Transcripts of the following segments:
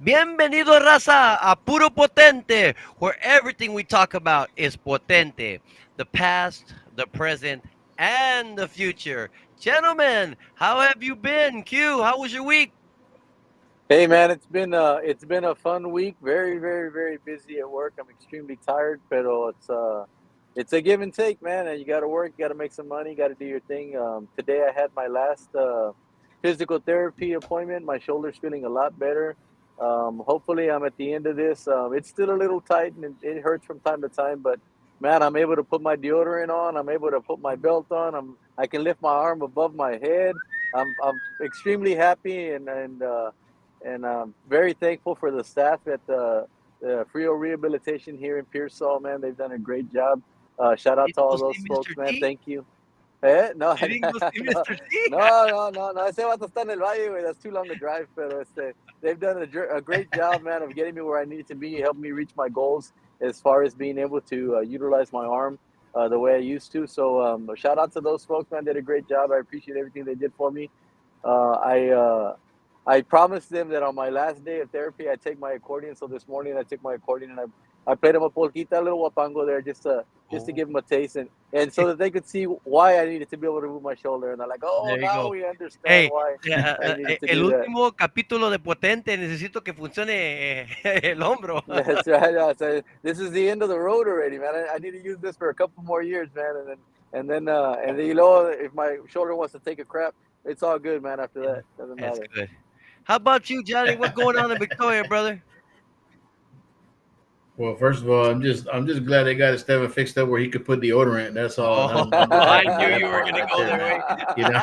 Bienvenido, raza, a Puro Potente, where everything we talk about is potente. The past, the present, and the future. Gentlemen, how have you been? Q, how was your week? Hey man, it's been a fun week. Very, very, very busy at work. I'm extremely tired, pero it's a give and take, man. And you got to work, you got to make some money, got to do your thing. Today I had my last physical therapy appointment. My shoulder's feeling a lot better. Hopefully, I'm at the end of this. It's still a little tight and it hurts from time to time, but man, I'm able to put my deodorant on. I'm able to put my belt on. I can lift my arm above my head. I'm extremely happy and very thankful for the staff at the Frio Rehabilitation here in Pearsall, man. They've done a great job. Shout You out to didn't go all see those Mr. folks, man. T? Thank you. Eh? No, You didn't go see no, Mr. T? no. Ese vato está en el valle, güey. That's too long to drive, pero they've done a great job, man, of getting me where I need to be, helping me reach my goals as far as being able to utilize my arm the way I used to. So shout out to those folks, man. Did a great job. I appreciate everything they did for me. Uh, I uh, I promised them that on my last day of therapy, I take my accordion. So this morning I took my accordion and I played them a polquita, a little wapango there, just to Oh, give them a taste and so that they could see why I needed to be able to move my shoulder. And they're like, oh, there you now go. we understand Hey, why I needed to el do that. último capítulo de Potente, necesito que funcione el hombro. That's right. So this is the end of the road already, man. I need to use this for a couple more years, man. And then you know, if my shoulder wants to take a crap, it's all good, man. After that, doesn't That's matter. good. How about you, Johnny? What's going on in Victoria, brother? Well, first of all, I'm just glad they got Esteban fixed up where he could put deodorant. That's all. Oh, I'm just I happy for knew that you were part gonna right go there, there, man. right? You know.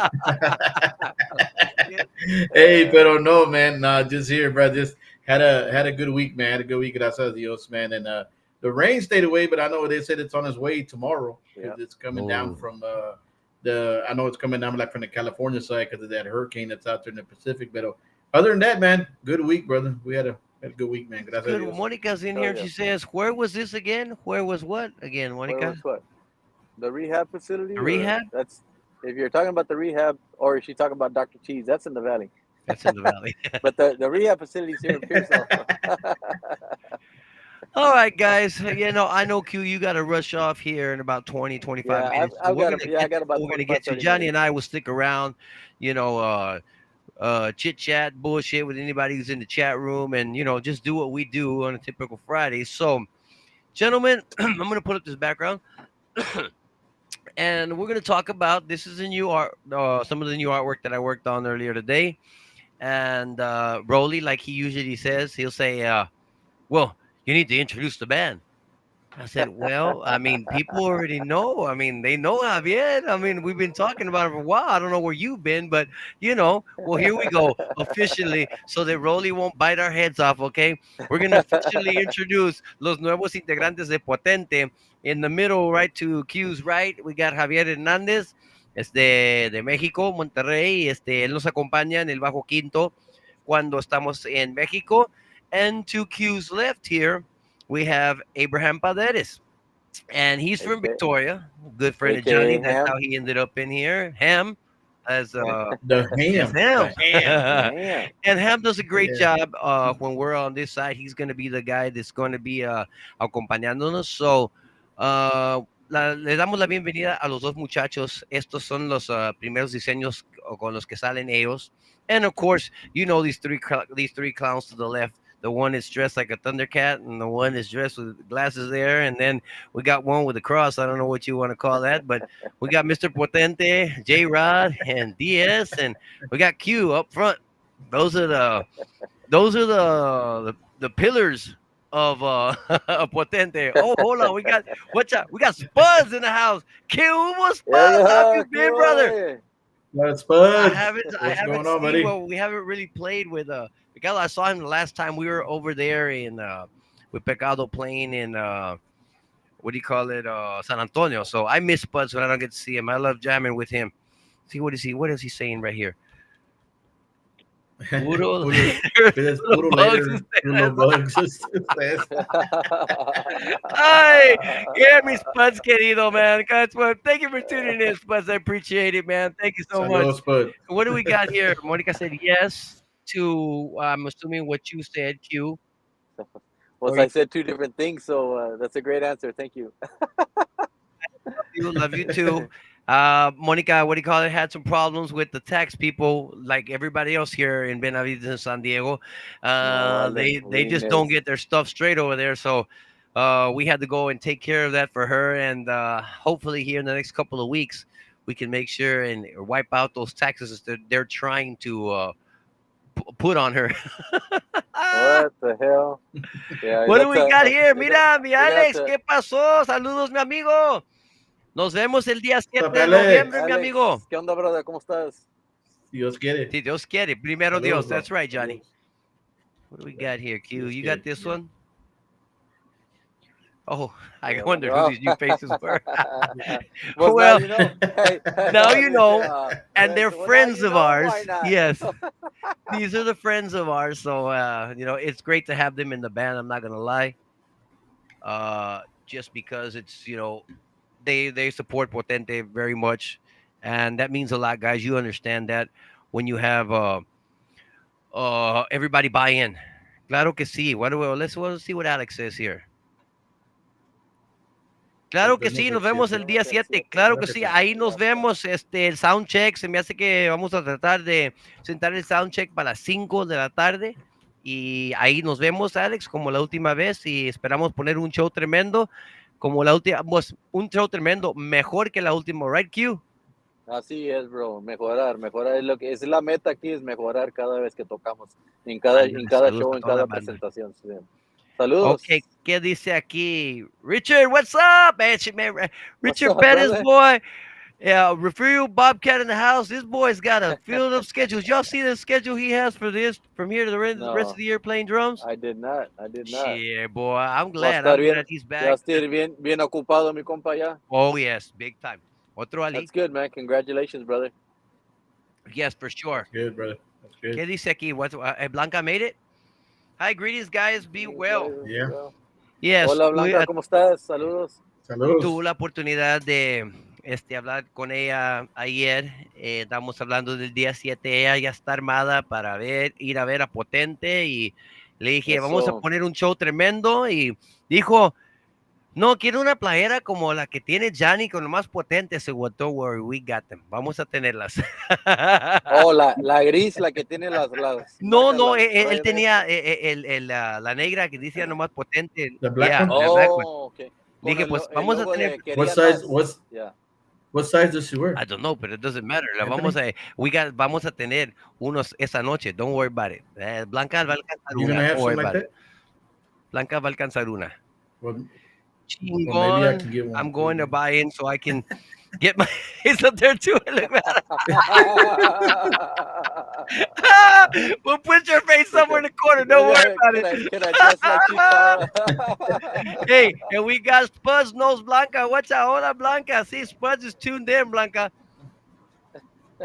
Hey, Uh, but oh no, man. Nah, just here, bro. Just had a good week, man. Had a good week, gracias a Dios, man. And the rain stayed away, but I know they said it's on its way tomorrow yeah. because it's coming down Oh, from the. I know it's coming down like from the California side because of that hurricane that's out there in the Pacific. But other than that, man, good week, brother. We had a good week, man. it's Gracias a good. Dios. Monica's in Oh here and yeah. she says, "Where was this again? Where was what again, Where Monica? was what? The rehab The facility, or rehab? that's if you're talking about the rehab, or is she talking about Dr. Cheese? That's in the valley. That's in the valley." But the rehab facilities here in Pearsall. All right, guys. I know Q. You got to rush off here in about 20, 25 Yeah, minutes. So I've we're got gonna I get got to what about we're gonna 25, get to. 30 Johnny and minutes. I will stick around. You know, chit chat, bullshit with anybody who's in the chat room, and just do what we do on a typical Friday. So, gentlemen, I'm gonna put up this background. And we're going to talk about this is a new art, some of the new artwork that I worked on earlier today. And Broly, like he usually says, he'll say, "Well, you need to introduce the band." I said, "Well, I mean, people already know. I mean, they know Javier. I mean, we've been talking about it for a while. I don't know where you've been, but well, here we go officially, so that Rolly won't bite our heads off. Okay, we're gonna officially introduce los nuevos integrantes de Potente. In the middle, right to Q's right, we got Javier Hernandez. es de México, Monterrey. Él nos acompaña en el bajo quinto cuando estamos en México. And to Q's left here, we have Abraham Paderes. And he's from Victoria, good friend of Johnny. AKA That's Ham. how he ended up in here. Ham, as The Yes, ham. Ham. The ham. Ham. And Ham does a great Yeah. job when we're on this side. He's going to be the guy that's going to be acompañándonos. So, le damos la bienvenida a los dos muchachos. Estos son los primeros diseños con los que salen ellos. And of course, you know these three clowns to the left. The one is dressed like a Thundercat, and the one is dressed with glasses there. And then we got one with a cross. I don't know what you want to call that, but we got Mr. Potente, J Rod, and DS, and we got Q up front. Those are the pillars of of Potente. Oh, hold on, we got Spuds in the house. Q, what's Spuds? How have Yeah, you been, brother? Let's bud. I What's haven't going on, seen. buddy? Well, we haven't really played with Miguel. I saw him the last time we were over there in with Pecado playing in what do you call it, San Antonio. So I miss Spuds when I don't get to see him. I love jamming with him. See what is he saying right here? Puro, Puro, pides puro puro bugs. later, puro bugs. Says. Ay, yeah, mis Spuds querido, man. That's what. Thank you for tuning in, Spuds. I appreciate it, man. Thank you so much. Saludos, bud. What do we got here? Monica said yes to, I'm assuming what you said, Q. Well, Or I said two different things, so that's a great answer. Thank you. love you too. Monica, what do you call it? Had some problems with the tax people, like everybody else here in Benavides and San Diego. No, vale. They just don't get their stuff straight over there. So we had to go and take care of that for her. And hopefully, here in the next couple of weeks, we can make sure and wipe out those taxes that they're trying to put on her. What the hell? Yeah, What do that's we got here? we got Mira, mi we got Alex, ¿qué pasó? Saludos, mi amigo. Nos vemos el día 7 up, de Alex? noviembre, mi amigo. Alex, ¿qué onda, brother? ¿Cómo estás? Dios quiere. Si Dios quiere, primero Saludos, Dios. bro. That's right, Johnny. Saludos. What do we got here, Q? Dios You quiere. got this Yeah. one? Oh, I Yeah, wondered who well, these new faces were. well, Well, now you know. Hey, now you know, and well, they're now friends you of know, ours. why not? Yes, these are the friends of ours. So, it's great to have them in the band. I'm not gonna lie. Just because it's, they support Potente very much, and that means a lot, guys. You understand that when you have everybody buy in. Claro que sí. Let's see what Alex says here. Claro Nos que vemos sí, el nos vemos el 7. día Vemos el 7. 7. Claro Claro que que sí, sí. ahí nos Ya está. vemos, el soundcheck, se me hace que vamos a tratar de sentar el soundcheck para las 5 de la tarde y ahí nos vemos, Alex, como la última vez y esperamos poner un show tremendo, como la última, pues, un show tremendo, mejor que la última, right, Q? Así es, bro. Mejorar es lo que es la meta aquí, es mejorar cada vez que tocamos, en cada Saludos show, a en toda la cada banda. presentación. Sí. Ok, Saludos. ¿qué dice aquí? Richard, what's up? What's Richard up, Pettis, brother? boy. Yeah, referral Bobcat in the house. This boy's got a filled up schedule. Y'all see the schedule he has for this from here to the rest of No, the year playing drums? I did not. I did not. Shit, boy. I'm Va a glad. estar I'm bien, glad he's ya va a back. estar bien ocupado mi compa ya. Oh yes, big time. Otro Ali? That's good, man. Congratulations, brother. Yes, for sure. That's good, brother. That's good. ¿Qué dice aquí? Blanca made it? Hi, greetings, guys. Be well. Yeah. Yes, Hola, Blanca, ¿cómo estás? Saludos. Saludos. tuve la oportunidad de hablar con ella ayer. Estamos hablando del día 7. Ella ya está armada para ir a ver a Potente y le dije, vamos a Eso. poner un show tremendo y dijo, no, quiero una playera como la que tiene Johnny con lo más potente. Se don't worry, we got them. Vamos a tenerlas. Oh, la gris, la que tiene las No, marcas, no, las él redes. tenía la negra que decía nomás potente. The black Yeah, one? the black one. Oh, okay. Dije, pues vamos a logo tener. de quería What size? más. Yeah. What size does she wear? I don't know, but it doesn't matter. Anthony? Vamos a tener unos esa noche. Don't worry about it. Blanca va a alcanzar You una. gonna have Don't worry something like about it. that? Blanca va a alcanzar una. Well, maybe I Chingón. can get one. I'm going to buy in so I can get my. It's up there too. Look, we'll put your face somewhere in the corner. Don't worry about it. Can I dress like Chitara? Hey, and we got Spuds knows Blanca. What's up? Hola, Blanca. See, Spuds is tuned in, Blanca.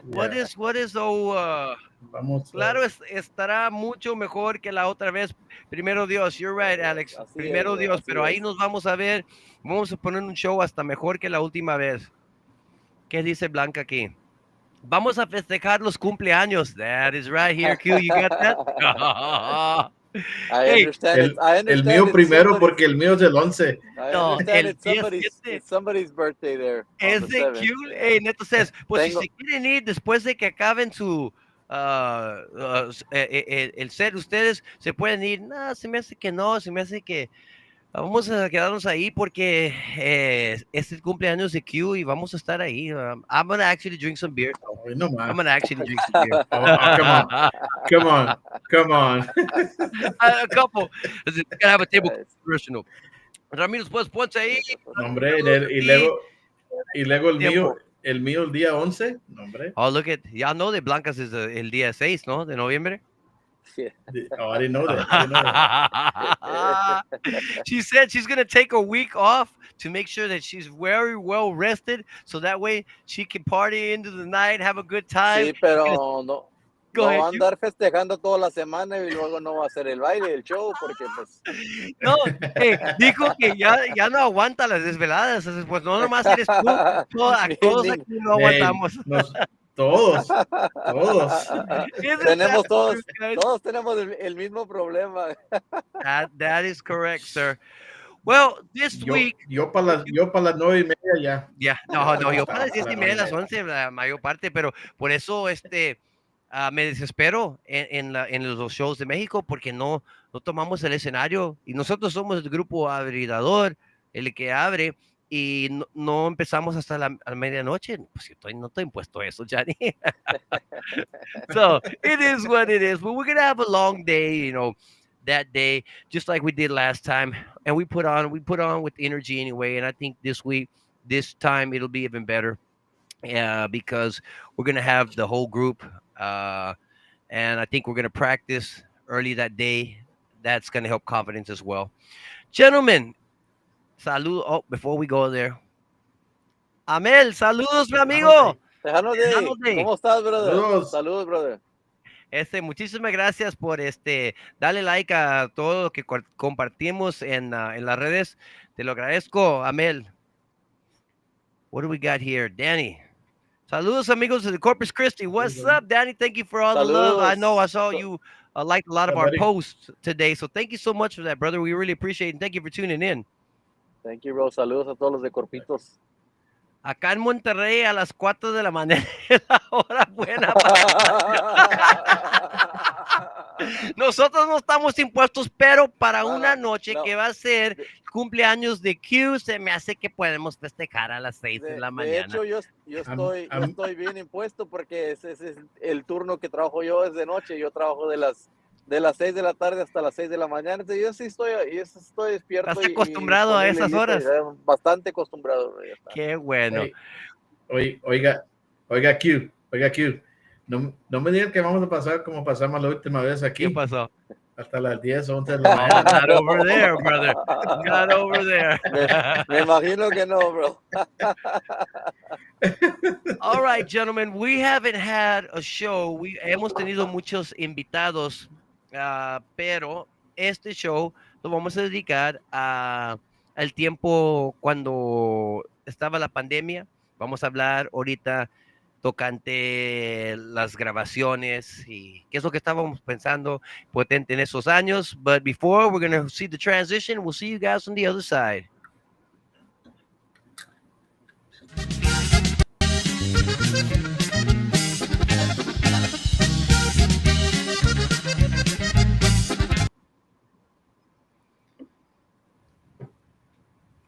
Yeah. what is oh Vamos a. claro, estará mucho mejor que la otra vez. Primero Dios, you're right, Alex. Así es, Primero bro, Dios, así pero ahí es. nos vamos a ver. Vamos a poner un show hasta mejor que la última vez. ¿Qué dice Blanca aquí? Vamos a festejar los cumpleaños. That is right here, Q. You got that? I Hey, understand it. I El understand mío it's primero somebody's. porque el mío es el 11. I no, understand el it's día somebody's. 7 It's somebody's birthday there on es the de Q. 7th. Hey, neto says, pues si Tengo. se quieren ir después de que acaben su el set, ustedes se pueden ir. No, se me hace que no, se me hace que vamos a quedarnos ahí porque es el cumpleaños de Q y vamos a estar ahí. I'm gonna actually drink some beer. So Hoy no I'm más. gonna actually drink some beer. Oh, oh, come on. Come on. Come on. A couple. We're gonna have a table Nice. conversational. Ramiro, pues ponte ahí. No, hombre, Saludos a ti. y luego Tiempo. el mío el día 11. No, hombre. Oh, look at, y'all know that Blancas is el día 6, ¿no? De noviembre. Yeah. Oh, I didn't know that. I didn't know that. She said she's gonna take a week off to make sure that she's very well rested, so that way she can party into the night, have a good time. Sí, pero no, Go no ahead, va a you. andar festejando toda la semana y luego no va a hacer el baile, el show, porque pues. No, dijo que ya no aguanta las desveladas. Pues no nomás eres tú, Ni- todos ni- aquí no Hey, aguantamos. todos, todos. Isn't that tenemos true, todos, guys? todos tenemos el mismo problema. That is correct, sir. Well, this week, Yo para las 9:30 ya. ya, Ya no, tengo que yo para estar las a 10 y las media, 9:30. las 11, la mayor parte, pero por eso me desespero en los shows de México porque no tomamos el escenario y nosotros somos el grupo abridor, el que abre y no empezamos hasta a la medianoche. Pues yo no estoy impuesto a eso, Johnny. So it is what it is, but we're gonna have a long day, that day, just like we did last time. And we put on with energy anyway. And I think this time it'll be even better, because we're gonna have the whole group, and I think we're gonna practice early that day. That's gonna help confidence as well, gentlemen. Salud. Oh, before we go there, Amel, saludos, mi amigo. Tejano Day. ¿cómo estás, brother? Saludos. Saludos, brother. Muchísimas gracias por darle like a todo lo que compartimos en las redes. Te lo agradezco, Amel. What do we got here? Danny. Saludos, amigos de Corpus Christi. What's up, Danny? Thank you for all the love. I know I Saludos. saw you liked a lot of Yeah, our buddy. posts today. So thank you so much for that, brother. We really appreciate it. And thank you for tuning in. Thank you, bro. Saludos a todos los de Corpitos. Acá en Monterrey a las 4 de la mañana, la hora buena. Nosotros no estamos impuestos, pero para una noche no. que va a ser cumpleaños de Q, se me hace que podemos festejar a las 6 de la De mañana. hecho, yo estoy bien impuesto porque ese es el turno que trabajo yo es de noche. Yo trabajo de las 6 de la tarde hasta las 6 de la mañana. Entonces, yo sí estoy despierto. ¿Estás acostumbrado a esas horas? Bastante acostumbrado. Qué bueno. Hey, oiga, Q. No me digan que vamos a pasar como pasamos la última vez aquí. ¿Qué pasó? Hasta las 10 o 11 de la mañana. Not over there, brother. Not over there. Me imagino que no, bro. All right, gentlemen, we haven't had a show. Hemos tenido muchos invitados, pero este show lo vamos a dedicar al tiempo cuando estaba la pandemia. Vamos a hablar ahorita tocante las grabaciones y qué es lo que estábamos pensando potente en esos años. But before we're going to see the transition, we'll see you guys on the other side.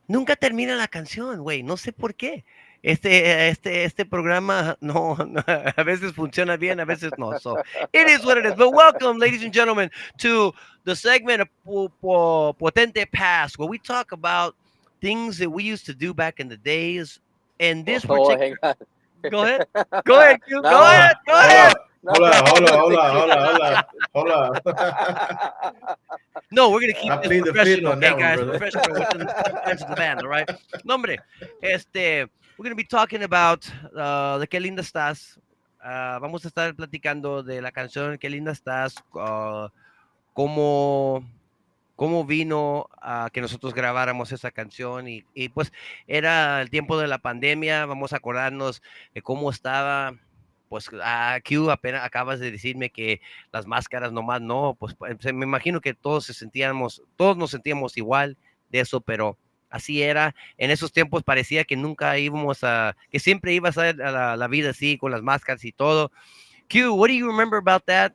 Nunca termina la canción, güey. No sé por qué. Este programa no, a veces funciona bien, a veces no. So it is what it is. But welcome, ladies and gentlemen, to the segment of Potente Past, where we talk about things that we used to do back in the days. And this particular, go ahead, Q. No, go ahead. Hola. No, we're gonna keep I this plead the fifth professional, on okay, that one, guys. brother. Professional within the confines of the band, all right? No, hombre, we're gonna be talking about the Que Linda Estás, vamos a estar platicando de la canción Qué linda estás, cómo, cómo vino a que nosotros grabáramos esa canción y pues era el tiempo de la pandemia, vamos a acordarnos de cómo estaba. Pues Q apenas acabas de decirme que las máscaras nomás no, pues me imagino que todos nos sentíamos igual de eso, pero así era. En esos tiempos parecía que nunca íbamos que siempre iba a ser a la vida así, con las máscaras y todo. Q, what do you remember about that?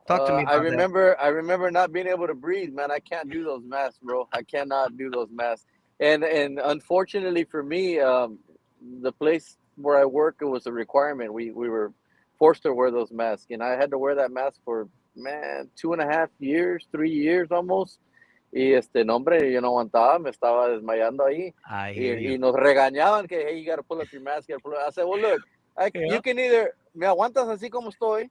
Talk to me I about that. remember, I remember not being able to breathe, man. I can't do those masks, bro. I cannot do those masks. And unfortunately for me, the place where I work, it was a requirement. We were forced to wear those masks, and I had to wear that mask for, man, 2.5 years, 3 years almost. Y no, hombre, yo no aguantaba, me estaba desmayando ahí. I hear you. Y nos regañaban que, hey, you got to pull up your mask, you got to pull up. I said, well, look, Yeah. you can either me aguantas así como estoy,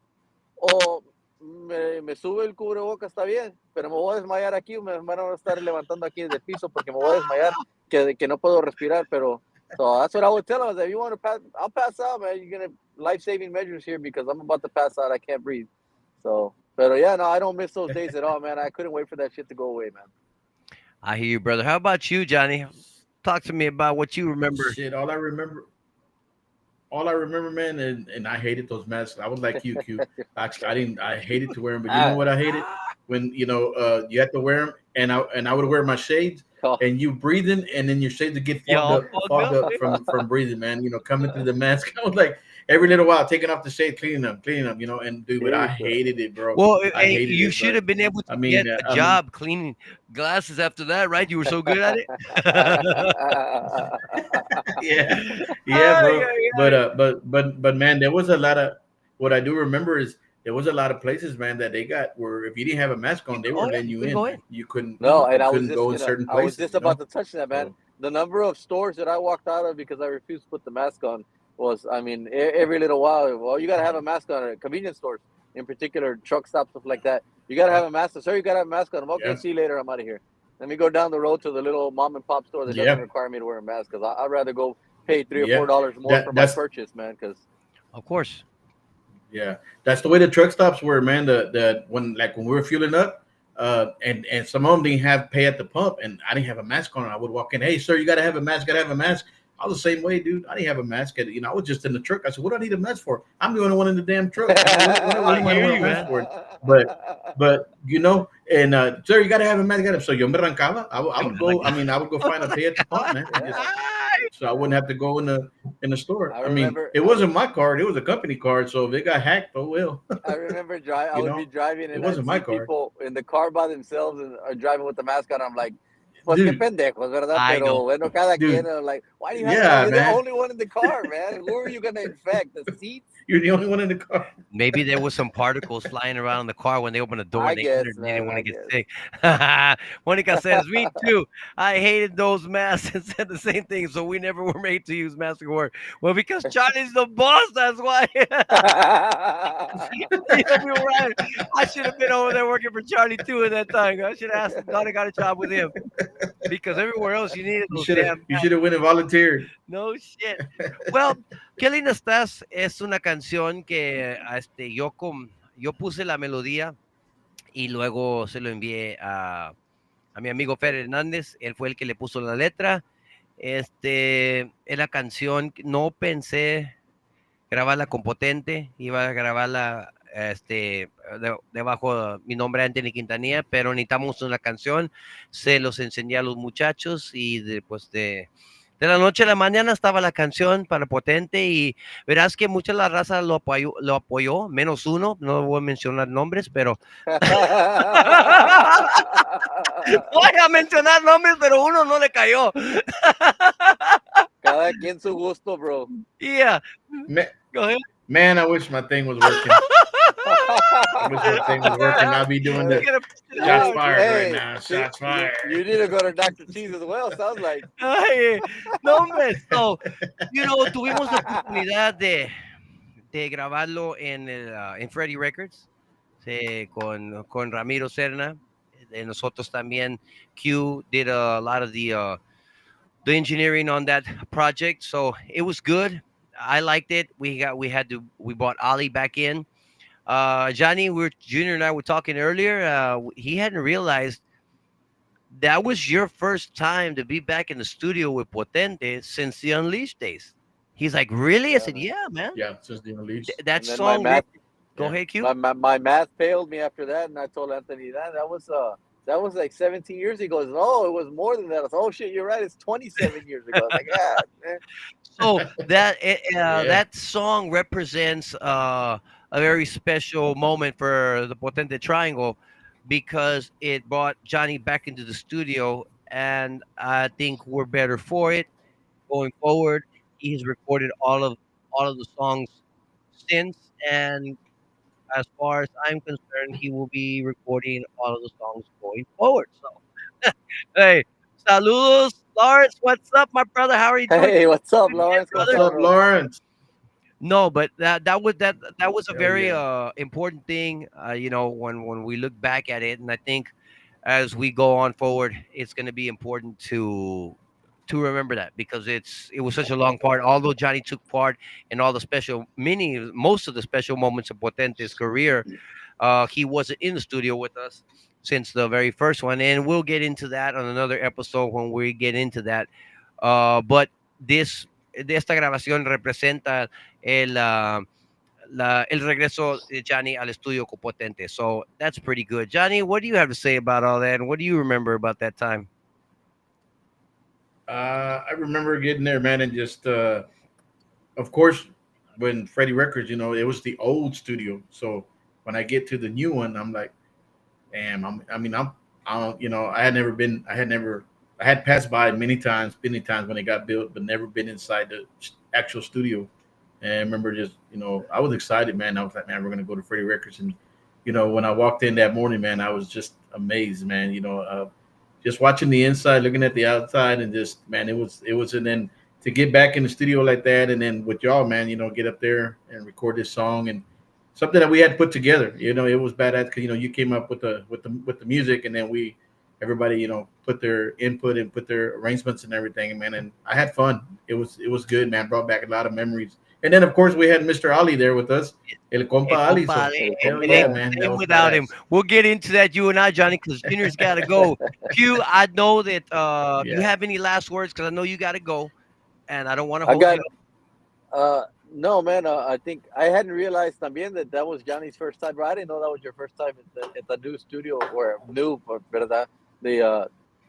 o me sube el cubreboca, está bien, pero me voy a desmayar aquí, me van a estar levantando aquí del piso porque me voy a desmayar, que no puedo respirar, pero so that's what I would tell them. If you want to pass, I'll pass out, man. You're gonna life-saving measures here because I'm about to pass out. I can't breathe. So, but yeah, no, I don't miss those days at all, man. I couldn't wait for that shit to go away, man. I hear you, brother. How about you, Johnny? Talk to me about what you remember. Shit, all I remember, man, and I hated those masks. I was like you, Q. Actually, I hated to wear them, but you know Ah, what I hated when you had to wear them, and I would wear my shades, oh, and you breathing, and then your shades would get Y'all fucked fogged up. up from breathing, man. Coming through the mask, I was like every little while taking off the shade, cleaning them, and dude, but I hijo. hated it, bro. Well, I hey, hated you it, should but have been able I to get mean, a job cleaning glasses after that, right? You were so good at it. yeah, yeah, Ay, bro. ay, But ay. man, there was a lot of what I do remember is there was a lot of places, man, that they got where if you didn't have a mask on, they Oh weren't yeah, letting you you can in, go man. in. No, and You couldn't go in certain I was places, just about to touch that, man. So The number of stores that I walked out of because I refused to put the mask on was, I mean, every little while. Well, you got to have a mask on at convenience stores, in particular, truck stops, stuff like that. You got to have a mask on. Sir, you got to have a mask on. Okay, yeah, see you later. I'm out of here. Let me go down the road to the little mom and pop store that doesn't yeah, require me to wear a mask because I'd rather go pay yeah. $3 or $4 more for That my that's purchase, man. Because Of course. Yeah, that's the way the truck stops were, man. The when we were fueling up, and some of them didn't have pay at the pump, and I didn't have a mask on. I would walk in, hey sir, you got to have a mask. Got to have a mask. I was the same way, dude. I didn't have a mask. I was just in the truck. I said, what do I need a mask for? I'm the only one in the damn truck. What I am I hear wearing a you, mask man. for? But and sir, you got to have a mask. So yo me arrancaba. I Yo would me go. I arrancaba. mean, I would go find a pay at the pump, man, and just yeah. so I wouldn't have to go in the store. I I mean, remember it wasn't my card; it was a company card. So if it got hacked, oh well. I remember I you would be know, driving it and I'd wasn't my see card, people in the car by themselves and are driving with the mask on. I'm like, pues qué dude. pendejos, ¿verdad? I know. Pero bueno, cada quien. Dude, Like, why do you have it on? yeah, You're the man, only one in the car, man. Who are you gonna infect? The seats? you're the only one in the car. Maybe there was some particles flying around the car when they opened the door I and they guess, entered and they didn't man. want to I get guess. sick. Monica says, me too. I hated those masks and said the same thing. So we never were made to use masks at work. Well, because Charlie's the boss, that's why. You'll be right. I should have been over there working for Charlie too at that time. I should have asked him, God, I got a job with him. Because everywhere else you needed You those should have damn you masks. should have went and volunteered. No shit. Well, Qué linda estás es una canción que yo puse la melodía y luego se lo envié a mi amigo Fer Hernández, él fue el que le puso la letra. Es la canción, no pensé grabarla con Potente, iba a grabarla debajo de mi nombre Anthony Quintanilla, pero necesitamos una canción, se los enseñé a los muchachos y después de la noche a la mañana estaba la canción para Potente y verás que mucha la raza lo apoyó, menos uno, no voy a mencionar nombres, pero voy a mencionar nombres, pero uno no le cayó. Cada quien su gusto, bro. Yeah, Man, go ahead. man, I wish my thing was working. I wish my thing was working. I'll be doing You the gotta push it shots out. fired right Hey, now. see, Shots fired. you need to go to Dr. Cheese as well. Sounds like. Ay, no, hombre, so, tuvimos la oportunidad de grabarlo en Freddy Records, con Ramiro Serna. De nosotros también, Q did a lot of the engineering on that project, so it was good. I liked it. We bought Ali back in. Johnny, Junior and I were talking earlier. He hadn't realized that was your first time to be back in the studio with Potente since the Unleashed days. He's like, really? I Yeah, said, man. yeah, man. Yeah, just the release. That And then my song. math Go Yeah. ahead, Q. my math failed me after that, and I told Anthony that was like 17 years ago. He goes, oh, it was more than that. I was, oh shit, you're right. It's 27 years ago. I was like, yeah, man. So Yeah. that song represents a very special moment for the Potente Triangle because it brought Johnny back into the studio, and I think we're better for it going forward. He has recorded all of the songs since, and as far as I'm concerned, he will be recording all of the songs going forward. So, hey, saludos, Lawrence. What's up, my brother? How are you doing? Hey, what's up, Good again, Lawrence? ¿Cómo What's brother. está, up, bro? Lawrence? No, but that was a Hell very yeah. important thing. When we look back at it, and I think as we go on forward, it's going to be important to remember that because it was such a long part. Although Johnny took part in all the most of the special moments of Potente's career, he wasn't in the studio with us since the very first one, and we'll get into that on another episode when we get into that. But this de esta grabación representa el el regreso de Johnny al estudio con Potente. So that's pretty good. Johnny, what do you have to say about all that, and what do you remember about that time? I remember getting there, man, and just of course, when Freddie Records, it was the old studio. So when I get to the new one, I'm like, damn. I mean, I don't, I had passed by many times when it got built, but never been inside the actual studio. And I remember just, I was excited, man. I was like, man, we're gonna go to Freddie Records, and when I walked in that morning, man, I was just amazed, man. Just watching the inside, looking at the outside, and just, man, it was, and then to get back in the studio like that, and then with y'all, man, get up there and record this song and something that we had put together. It was badass because you came up with the music, and then everybody put their input and put their arrangements and everything, man. And I had fun. It was good, man. Brought back a lot of memories. And then of course we had Mr. Ali there with us, El Compa Ali. Compadre, So El hell it yeah, ain't compa. man, the that same was without him. badass. We'll get into that, you and I, Johnny, because Junior's got to go. Q, I know that you Yeah. have any last words because I know you got to go, and I don't want to I hold got you up. no, man. I think I hadn't realized también that was Johnny's first time, bro. I didn't know that was your first time at the new studio or new, verdad? The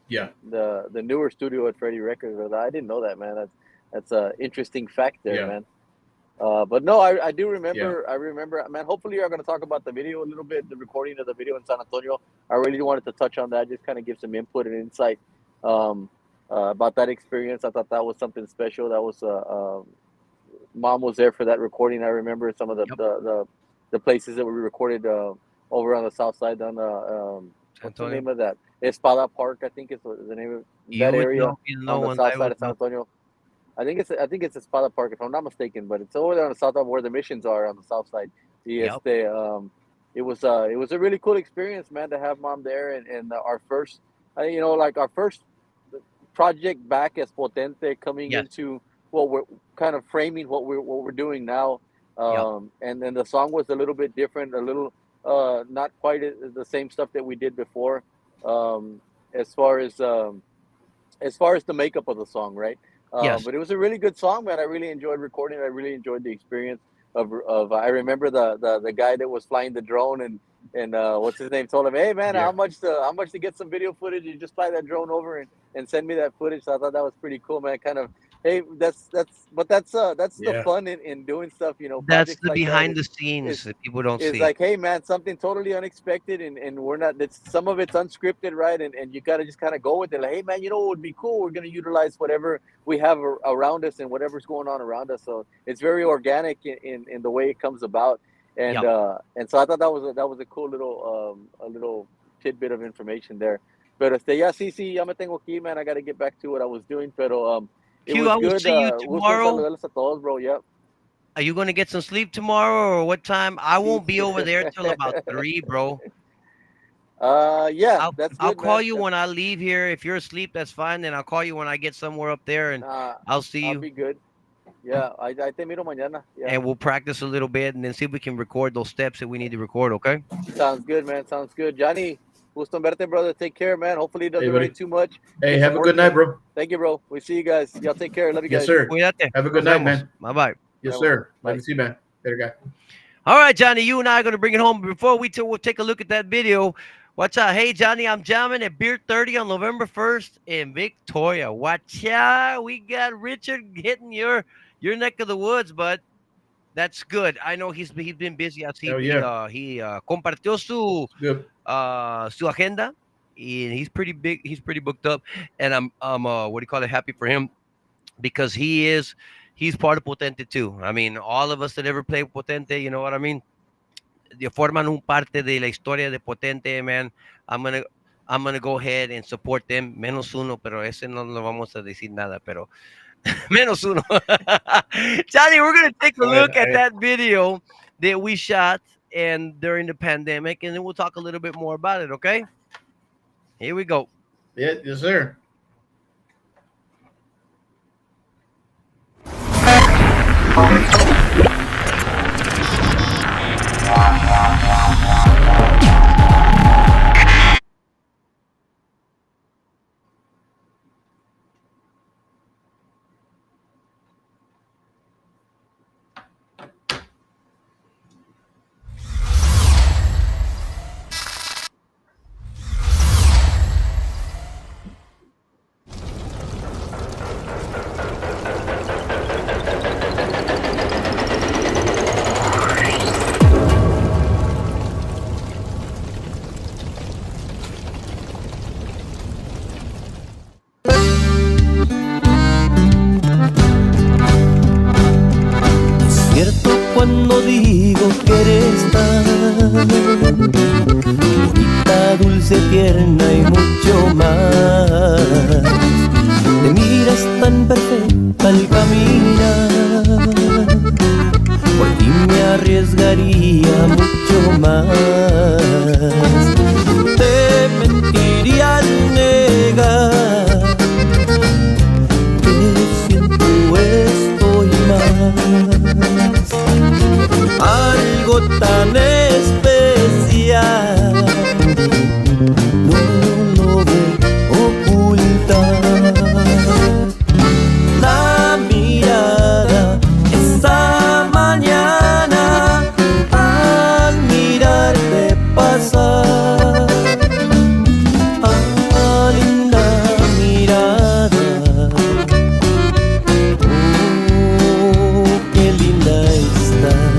Yeah. the newer studio at Freddie Records, verdad? I didn't know that, man. That's a interesting fact there, Yeah. man. But no, I do Yeah. remember. I remember, man. Hopefully, you're going to talk about the video a little bit, the recording of the video in San Antonio. I really wanted to touch on that, just kind of give some input and insight um, about that experience. I thought that was something special. That was mom was there for that recording. I remember some of Yep, the places that we recorded over on the south side. On San what's the Antonio. name of that? Espada Park, I think is the name of that You would area know, you know, on the once south I side would of San know. Antonio. I think it's Espada Park if I'm not mistaken, but it's over there on the south side where the missions are on the south side. Yep. It was a really cool experience, man, to have mom there and our first, like our first project back as Potente coming Yes. into what we're kind of framing what we're doing now. Yep. And then the song was a little bit different, a little not quite the same stuff that we did before. Um, as far as far as the makeup of the song, right? Yes. But it was a really good song, man. I really enjoyed recording it. I really enjoyed the experience of. I remember the guy that was flying the drone and what's his name told him, "Hey man, Yeah. how much to get some video footage? You just fly that drone over and send me that footage." So I thought that was pretty cool, man. Kind of, hey, that's the Yeah. fun in doing stuff. That's Projects the like that behind the scenes is that people don't is see. like, hey man, something totally unexpected, and we're not. It's some of it's unscripted, right? And you gotta just kind of go with it. Like, hey man, what would be cool? We're gonna utilize whatever we have around us and whatever's going on around us. So it's very organic in the way it comes about. Yep. And so I thought that was a cool little a little tidbit of information there. Pero ya sí sí ya me tengo que ir, man. I got to get back to what I was doing. Pero it Q, was I will good. see you Gusto en tomorrow. saludarlos a todos, bro. Yep. Are you going to get some sleep tomorrow, or what time? I Sí. won't be over there till about 3, bro. Yeah, I'll that's I'll good, call man. you That's when I leave here. If you're asleep, that's fine. Then I'll call you when I get somewhere up there, and uh, I'll see I'll you. be good. Yeah, I te miro mañana. Yeah. and we'll practice a little bit and then see if we can record those steps that we need to record. Okay. Sounds good, man. Sounds good. Johnny, gusto en verte, brother. Take care, man. Hopefully it Hey, doesn't rain buddy. too much. Hey, Get some have a work good night, in. bro. Thank you, bro. We see you guys. Y'all take care. Love you Yes, guys. sir. Cuídate. Have a Nos good night, vemos. man. Bye bye. Yes, Bye. sir. Bye. Let me see, man. Later, guy. All right, Johnny, you and I are going to bring it home. Before we'll take a look at that video. Watch out. Hey, Johnny, I'm jamming at Beer 30 on November 1st in Victoria. Watch out. We got Richard hitting your neck of the woods, bud. That's good. I know he's been busy as Hell yeah. he compartió It's good. su agenda. And he's pretty big. He's pretty booked up, and I'm what do you call it? Happy for him because he's part of Potente too. I mean, all of us that ever played Potente, you know what I mean? De forman un parte de la historia de Potente, man. I'm gonna I'm gonna go ahead and support them. Menos uno, pero ese no lo vamos a decir nada, pero menos uno. Johnny, we're gonna take a look at that video that we shot and during the pandemic, and then we'll talk a little bit more about it. Okay? Here we go. Yeah, yes, sir. Cierto cuando digo que eres tan bonita, dulce, tierna y mucho más. Te miras tan perfecta al caminar, por ti me arriesgaría mucho más. Te mentiría al negar que siento esto y más, algo tan especial, no lo voy a ocultar. La mirada esa mañana al mirarte pasar, linda mirada. Qué linda estás,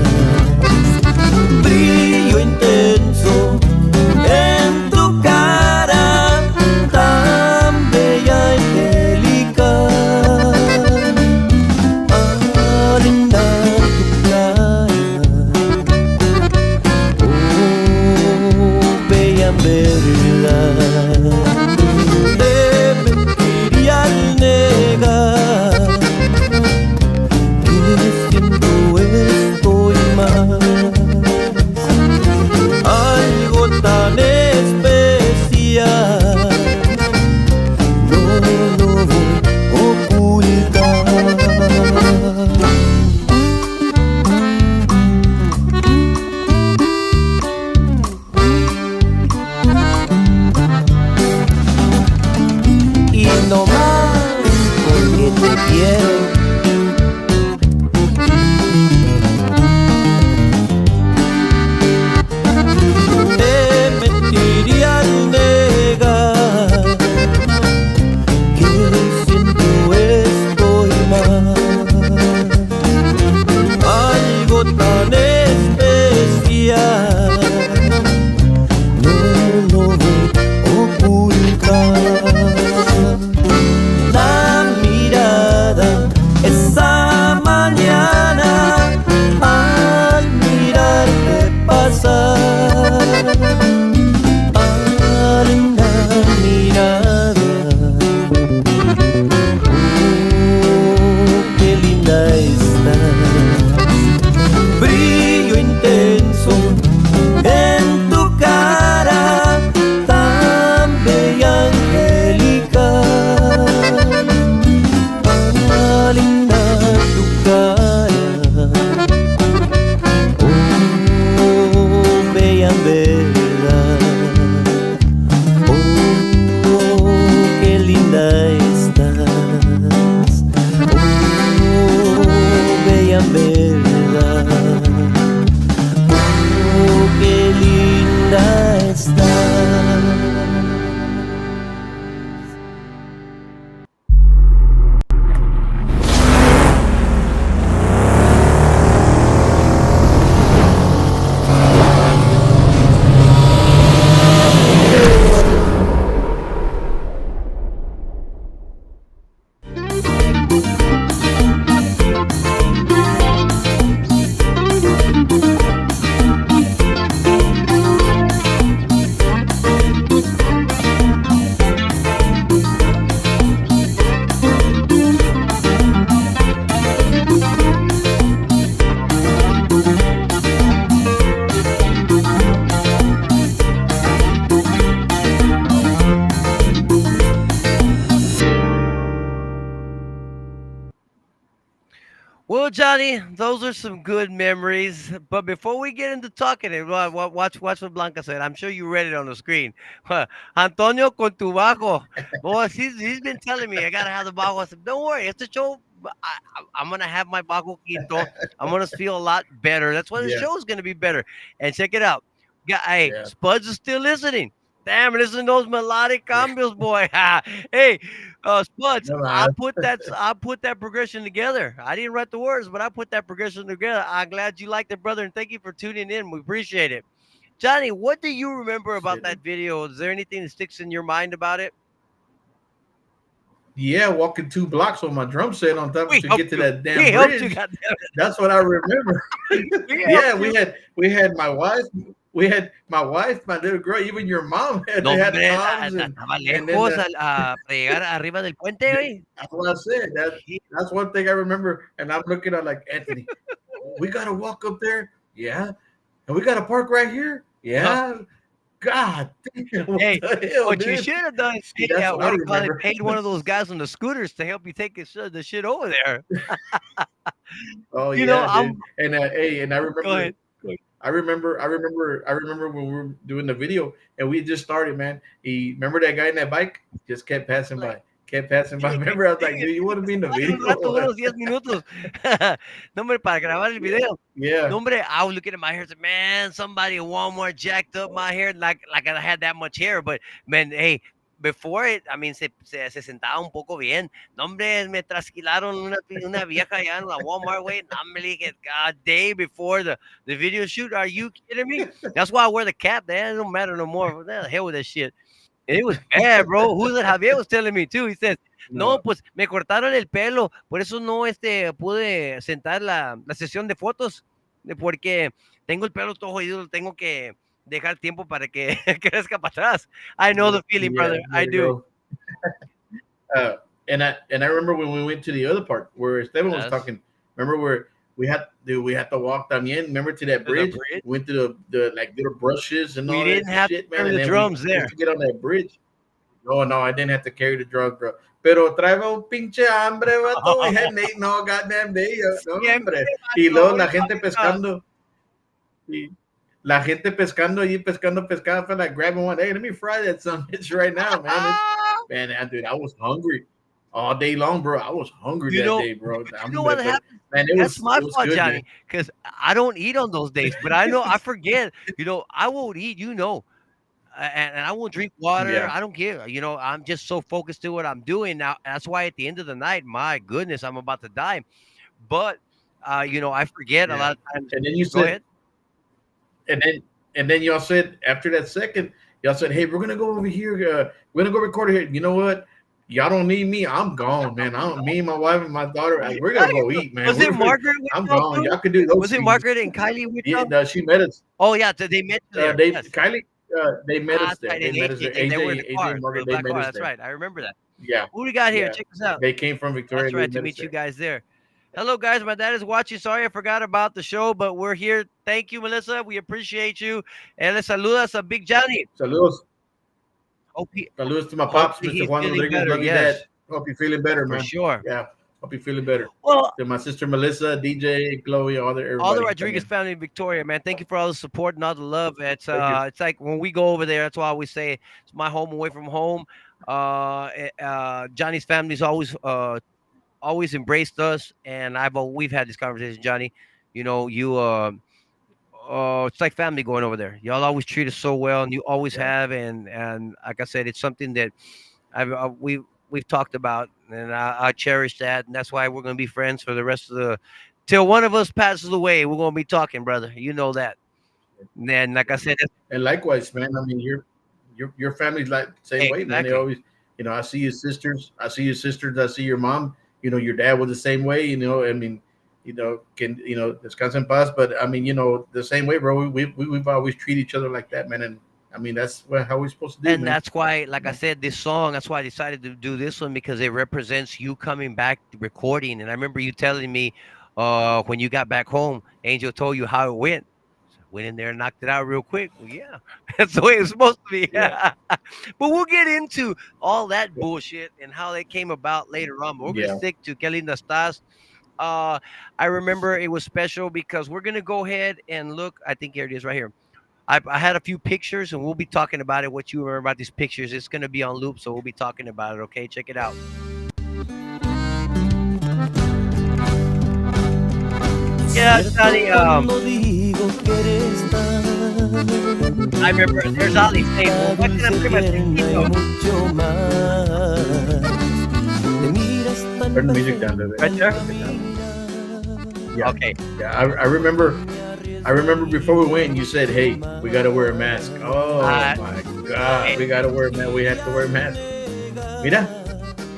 Johnny, those are some good memories. But before we get into talking it, watch what Blanca said. I'm sure you read it on the screen. Antonio con tu bajo. Boy, he's been telling me I gotta have the bajo. I said, don't worry, it's a show. I'm gonna have my bajo quito. I'm gonna feel a lot better. That's why the Yeah, show's gonna be better. And check it out. Yeah, hey, yeah, Spuds is still listening. Damn, listen to those melodic yeah. cambios, boy. Hey, Spuds, No, man. I put that progression together. I didn't write the words, but I put that progression together. I'm glad you liked it, brother, and thank you for tuning in. We appreciate it. Johnny, what do you remember about Shit. that video? Is there anything that sticks in your mind about it? Yeah, walking 2 blocks on my drum set on top We to helped get to you. that damn We helped you, bridge. goddamn That's what I remember. it. We helped Yeah, you. we had my wife, my little girl, even your mom had No, they had hombre, toms estaba and then lejos para llegar arriba del puente, güey. that's what I said. That's one thing I remember. And I'm looking at like Anthony, we gotta walk up there, yeah, and we gotta park right here, No. yeah. God damn, what Hey, the hell, what you dude? should have done is See, that's what what I do you call it? remember. Paid one of those guys on the scooters to help you take the shit over there. Oh You know, yeah, dude. I'm And hey, and go ahead. Go ahead. I remember when we were doing the video and we just started, man. He remember that guy in that bike just kept passing Like, by, kept passing by. dime que Remember, I was like, dime dude, you que want to te be in the separe un video? rato, unos 10 minutos. No, hombre, para grabar el Yeah, video. yeah, No, hombre, I was looking at my hair and said, man, somebody at Walmart jacked up my hair like I had that much hair. But, man, hey, before it, I mean, se sentaba un poco bien. No, hombre, me trasquilaron una vieja allá en la Walmart, güey. No, hombre, le dije, a day before the video shoot. Are you kidding me? That's why I wear the cap. That don't matter no more. What the hell with that shit? It was bad, bro. Who's that? Javier was telling me too. He says, no, no, pues me cortaron el pelo, por eso no pude sentar la sesión de fotos, porque tengo el pelo todo jodido, tengo que dejar tiempo para que crezca para atrás. I know the feeling, yeah. brother. There I you do. go. Uh, and I remember when we went to the other part where Esteban was Yes. talking. Remember where we had to walk también. Remember to that To the bridge? bridge. We went to the like little brushes and We all that didn't have to shit, man. carry And the then we drums just there. to get on that bridge. No, no, I didn't have to carry the drugs, bro. Pero traigo un pinche hambre, vato. We hadn't eaten all goddamn day. No, Siempre, hombre. Y vato, luego what are la you gente talking about? pescando. Y la gente pescando allí, pescando pescado. I felt like grabbing one. Hey, let me fry that some bitch right now, man. Man, dude, I was hungry all day long, bro. I was hungry You that know, day, bro. you know what But happened? man, That's my it was fault, good, Johnny, man. because I don't eat on those days. But I know I forget. I won't eat. And I won't drink water. Yeah, I don't care. I'm just so focused to what I'm doing now. That's why at the end of the night, my goodness, I'm about to die. But I forget a yeah. lot of times. And then you Go said, ahead. and then y'all said after that second, y'all said, "Hey, we're gonna go over here. We're gonna go record here." You know what? Y'all don't need me. I'm gone, man. Me, my wife, and my daughter, we're gonna go eat, man. Was it Margaret with I'm y'all gone. too? Y'all can do those Was it things. Margaret and Kylie with Yeah, y'all? no, she met us. Oh yeah, they met you there. They Yes. Kylie, they met us That's there. right. They And met us there. they were in the AJ, car, and the Margaret, they black met car. us That's there. right. I remember that. Yeah, Who do we got here? yeah. Check us out. They came from Victoria. That's And they right, to met us meet you there. guys there. Hello, guys. My dad is watching. Sorry, I forgot about the show, but we're here. Thank you, Melissa. We appreciate you. And let's saludas a Big Johnny. Saludos, Hope he, saludos to my pops, hopefully Mr. he's Juan feeling Rodriguez. better. Love you, Dad. Yes, Hope you're feeling better, for man. sure. Yeah, hope you're feeling better. Well, To my sister Melissa, DJ, Chloe, all the everybody. Rodriguez También. family in Victoria, man. Thank you for all the support and all the love. Thank you. It's like when we go over there. That's why we say it's my home away from home. Johnny's family's always embraced us, and we've had this conversation, Johnny. You it's like family going over there. Y'all always treat us so well, and you always Yeah, have. And like I said, it's something that we've talked about, and I cherish that, and that's why we're gonna be friends for the rest of the till one of us passes away. We're gonna be talking, brother. You know that. And then, like I said, and likewise, man. I mean, your family's like the same way, man. They exactly. always, I see your sisters. I see your sisters. I see your mom. Your dad was the same way. I mean, can descansa en paz. But I mean, the same way, bro. We've always treated each other like that, man. And I mean, that's how we're supposed to do, And man. that's why, like I No. said, this song, that's why I decided to do this one because it represents you coming back recording. And I remember you telling me when you got back home, Angel told you how it went. So I went in there and knocked it out real quick. Well, yeah, that's the way it's supposed to be. Yeah, But we'll get into all that bullshit and how they came about later on. But we're going to yeah, stick to Que Linda Estás. Uh, I remember it was special because we're gonna go ahead and look. I think here it is, right here. I had a few pictures, and we'll be talking about it. What you remember about these pictures? It's gonna be on loop, so we'll be talking about it. Okay, check it out. Yeah, Johnny. Cuando digo que eres tan I remember there's Ali saying, "Well, what can I dulce, play my tierna y Tito?" mucho más. Te miras tan Turn the music down a Right bit. there. Turn it down. Yeah, Okay. yeah. I remember. I remember before we went, you said, "Hey, we gotta wear a mask." Oh Uh, my God, okay. we gotta wear a mask. We have to wear a mask. Mira,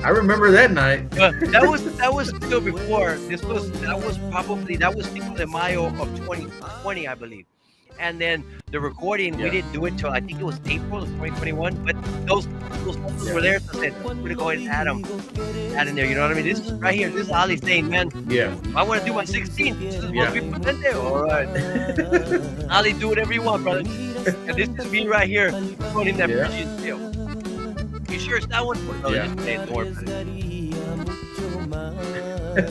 I remember that night. Well, that was still before. That was Cinco de Mayo of 2020, I believe. And then the recording, we Yeah, didn't do it till I think it was April of 2021. But those photos were yeah, there, so I said we're gonna go ahead and add in there. You know what I mean? This is right here. This is Ali saying, "Man, yeah, I want to do my 16. This is supposed yeah, to be Potente." All right, Ali, do whatever you want, brother. And this is me right here putting that yeah, Phrygian steel. You sure it's that one? No, yeah. just say it. Don't worry about it.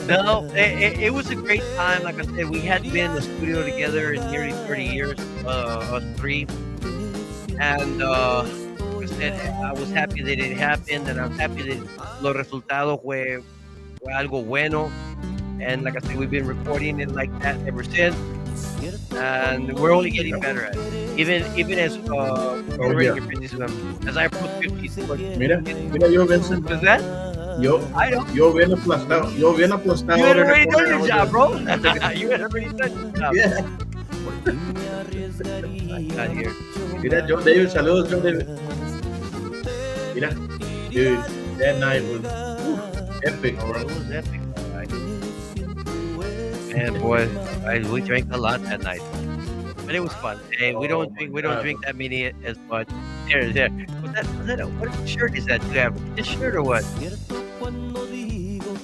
No, it was a great time. Like I said, we had been in the studio together in nearly 30 years, us three. And like I said, I was happy that it happened, and I'm happy that los resultados fue algo bueno. And like I said, we've been recording it like that ever since, and we're only getting better at it. Even as Oh already yeah. your 50s, as I approach 50s, Mira, mira, yo Vincent, what is that? yo, I don't. yo bien aplastado You had ahora en el already done corner. your job, bro. You had already done your job. Yeah. Not here. Mira, Joe David, saludos, Joe David. Mira, dude, that night was epic, Oh, bro. it was epic. All right. Man, boy, we drank a lot that night, but it was fun. Hey, we Oh don't my drink. We don't God, drink bro. that many as much. There. Was that what shirt is that you have? This shirt or what?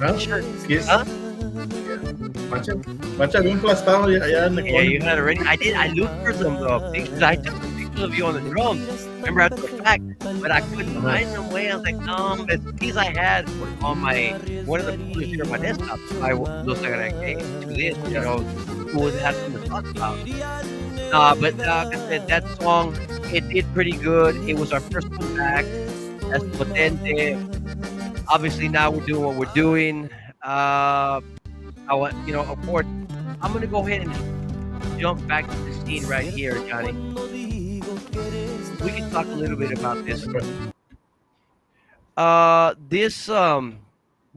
Huh? Shirt? Kiss? Huh? Mancha, mancha bien aplastado allá en el Yeah, you corner. had already. I did. I looked for some pictures. I took some pictures of you on the drums. Remember after the fact, but I couldn't Uh-huh. find them. Way I was like, it's these I had on my one of the folders here on my desktop. I looks like I gave to this. You know, who would have something to talk about. But like I said, that song it did pretty good. It was our first one back as Potente. Obviously, now we're doing what we're doing. I want, of course, I'm gonna go ahead and jump back to the scene right here, Johnny. We can talk a little bit about this.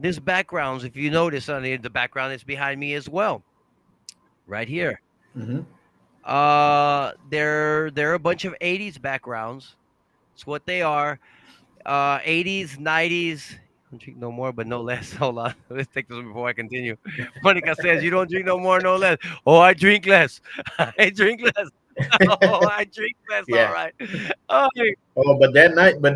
This backgrounds, if you notice on the background is behind me as well, right here. Mm-hmm. They're a bunch of '80s backgrounds. It's what they are. '80s, '90s. Don't drink no more, but no less. Hold on. Let's take this one before I continue. Monica says, "You don't drink no more, no less." Oh, I drink less. I drink less. Oh, I drink less. All Yeah. right. Oh, Oh, but that night, them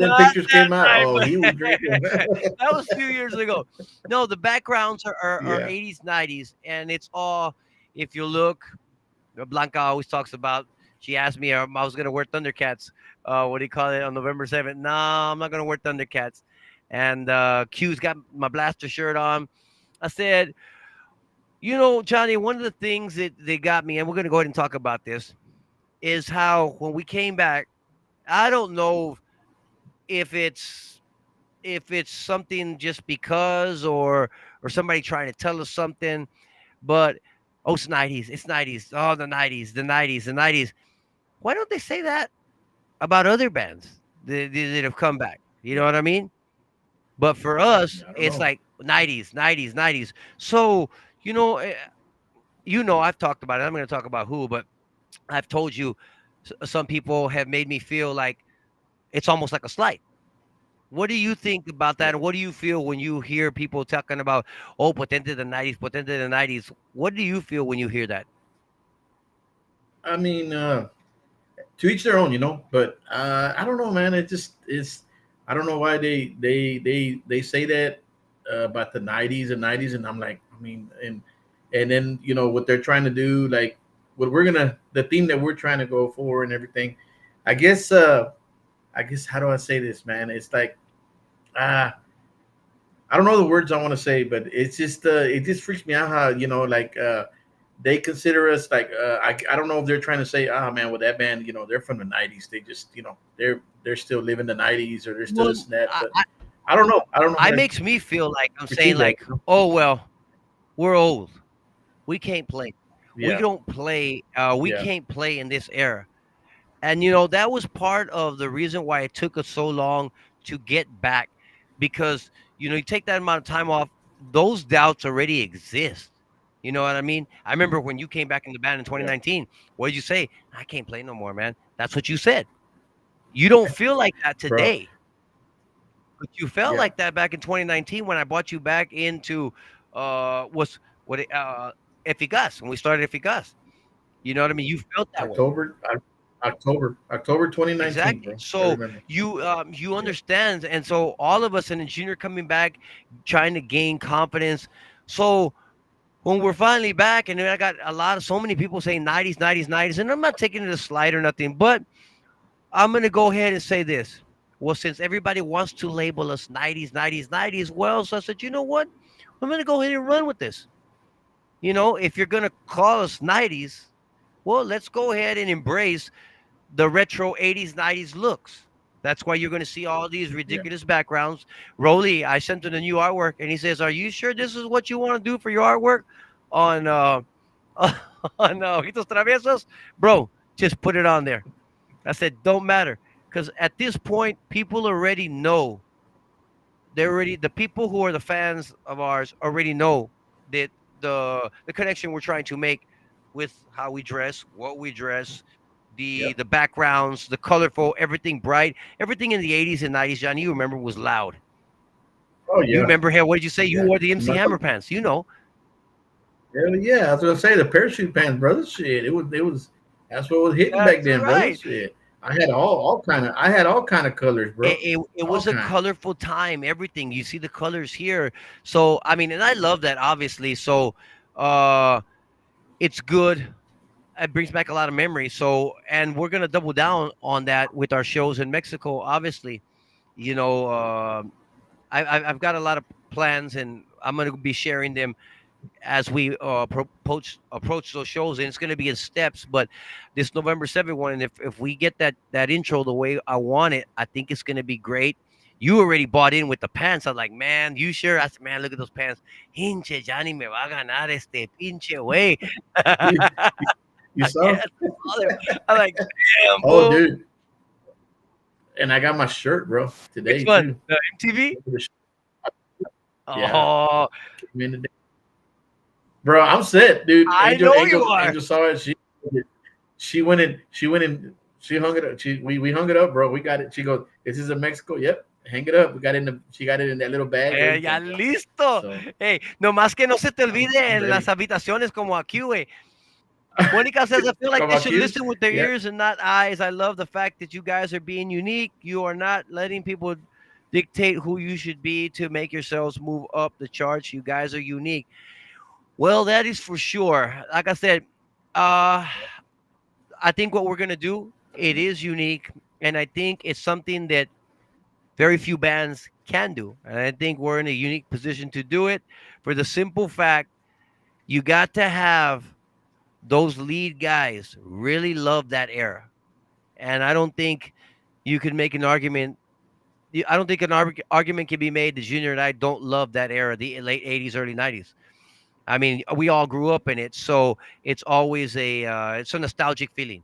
not pictures that came out. night, Oh, but he was drinking. that was a few years ago. No, the backgrounds are Yeah. 80s, 90s, and it's all, if you look, Blanca always talks about, she asked me I was going to wear Thundercats. What do you call it on November 7th? No, I'm not going to wear Thundercats. And Q's got my blaster shirt on. I said, Johnny, one of the things that they got me, and we're going to go ahead and talk about this, is how when we came back, I don't know if it's something just because or somebody trying to tell us something, but it's 90s, it's 90s, oh the 90s, the 90s, the 90s. Why don't they say that about other bands that have come back? You know what I mean? But for us, I don't it's know. like 90s, 90s, 90s. So, you know, eh, I've talked about it. I'm going to talk about who, but I've told you some people have made me feel like it's almost like a slight. What do you think about that? And what do you feel when you hear people talking about, oh, Potente the 90s, Potente the 90s? What do you feel when you hear that? I mean, to each their own, But I don't know, man. It just is. I don't know why they say that about the '90s and '90s, and I'm like, I mean, and then what they're trying to do, like what the theme that we're trying to go for and everything. I guess how do I say this, man? It's like, uh I don't know the words I want to say, but it just freaks me out how like they consider us like I don't know if they're trying to say man with that band they're from the '90s, they just they're still living the '90s or they're still Well, this and that, I, but I don't know how I to makes me feel like I'm saying perceive that. like, oh well, we're old. We can't play. We Yeah, don't play. We yeah, can't play in this era. And that was part of the reason why it took us so long to get back, because you take that amount of time off, those doubts already exist. You know what I mean? I remember when you came back in the band in yeah, 2019. What did you say? I can't play no more, man. That's what you said. You don't feel like that bro. today, but you felt Yeah, like that back in 2019 when I brought you back into was what Eficaz, when we started Eficaz. You know what I mean? You felt that way. October, October 2019, Exactly. bro. I So remember. you Yeah, understand, and so all of us in the junior coming back, trying to gain confidence. So when we're finally back, and then I got so many people saying '90s, '90s, '90s, and I'm not taking it a slide or nothing, but I'm gonna go ahead and say this. Well, since everybody wants to label us '90s, '90s, '90s, well, so I said, you know what? I'm gonna go ahead and run with this. If you're gonna call us '90s, well, let's go ahead and embrace the retro '80s, '90s looks. That's why you're going to see all these yeah, ridiculous backgrounds. Rolly, I sent him the new artwork, and he says, "Are you sure this is what you want to do for your artwork on on Ojitos Traviesos, bro? Just put it on there." I said, "Don't matter, because at this point, people already know. The people who are the fans of ours already know that the connection we're trying to make with how we dress, what we dress, yep. the backgrounds, the colorful, everything bright, everything in the '80s and '90s. Johnny, you remember was loud. Oh You yeah, remember here? What did you say? You yeah. wore the MC Hammer pants. Hell yeah, I was gonna say the parachute pants, brother. Shit, it was that's what was hitting back That's then, brother. right. Shit, I had all kind of colors, bro. It All was a kind. colorful time. Everything you see the colors here. So I mean, and I love that obviously. So uh, it's good. It brings back a lot of memories. So, and we're gonna double down on that with our shows in Mexico. Obviously, you know, uh, I've got a lot of plans, and I'm gonna be sharing them as we approach those shows, and it's gonna be in steps. But this November 7th one, and if we get that intro the way I want it, I think it's gonna be great. You already bought in with the pants. I was like, man, you sure? I said, man, look at those pants. Hinche, Johnny me va a ganar este pinche way. You, you saw? Yes, I'm like, damn, Oh, boo. dude, and I got my shirt, bro, Which today one? too. The MTV? Yeah, Oh, came in today. Bro, I'm set, dude. I Angel, know you Angel, are. Angel saw it. She went in, she hung it up. We hung it up, bro. We got it. She goes, "This is a Mexico." Yep, hang it up. We got it in the. She got it in that little bag, Ya everything, bro. listo. So Hey, nomás que no se te I'm olvide I'm en las ready. habitaciones como aquí, güey. Monica says, I feel like Come they on, should Q. listen with their Yeah. ears and not eyes. I love the fact that you guys are being unique. You are not letting people dictate who you should be to make yourselves move up the charts. You guys are unique. Well, that is for sure. Like I said, uh, I think what we're going to do, it is unique. And I think it's something that very few bands can do. And I think we're in a unique position to do it for the simple fact you got to have those lead guys really love that era. And I don't think you can make an argument. I don't think an argument can be made that Junior and I don't love that era, the late '80s, early '90s. I mean, we all grew up in it, so it's always it's a nostalgic feeling.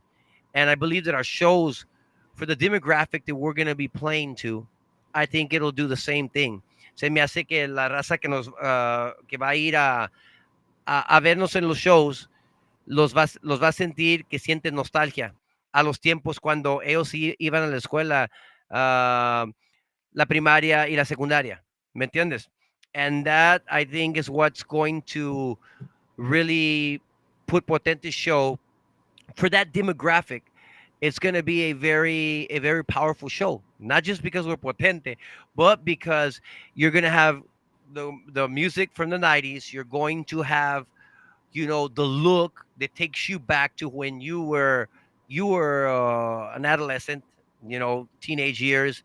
And I believe that our shows, for the demographic that we're going to be playing to, I think it'll do the same thing. Se me hace que la raza que va a ir a vernos en los shows los va a sentir que sienten nostalgia a los tiempos cuando ellos iban a la escuela, uh, la primaria y la secundaria. ¿Me entiendes? And that I think is what's going to really put Potente show for that demographic. It's going to be a very powerful show, not just because we're Potente, but because you're going to have the music from the '90s. You're going to have the look that takes you back to when you were an adolescent, teenage years.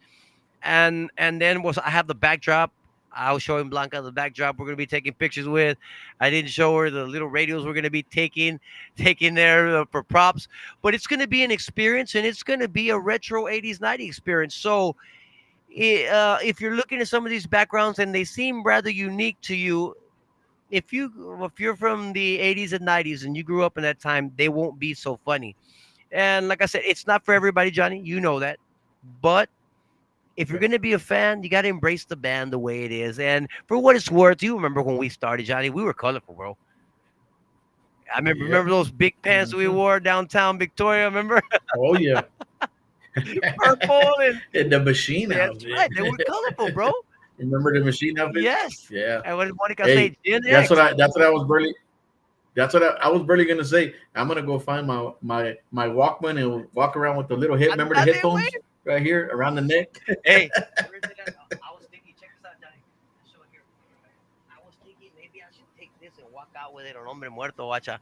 And then was I have the backdrop. I was showing Blanca the backdrop we're gonna be taking pictures with. I didn't show her the little radios we're gonna be taking there for props. But it's gonna be an experience, and it's gonna be a retro '80s '90s experience. So if you're looking at some of these backgrounds and they seem rather unique to you, if you're from the '80s and '90s and you grew up in that time, they won't be so funny. And like I said, it's not for everybody, Johnny. You know that. But if you're Okay. going to be a fan, you got to embrace the band the way it is. And for what it's worth, you remember when we started, Johnny? We were colorful, bro. I remember Yep. those big pants we Hmm. wore downtown Victoria. Remember, Oh yeah. purple and And the machine that's outfit. right. They were colorful, bro. Remember the machine outfit? Yes. Yeah. And what did Monica say? Hey, Gen X. that's what I was barely I was barely gonna say. I'm gonna go find my Walkman and walk around with the little hit. Remember the Ándale, güey. headphones right here around the neck? Hey, I was thinking, check this out, Johnny. So here, I was thinking maybe I should take this and walk out with it on Hombre Muerto, watcha.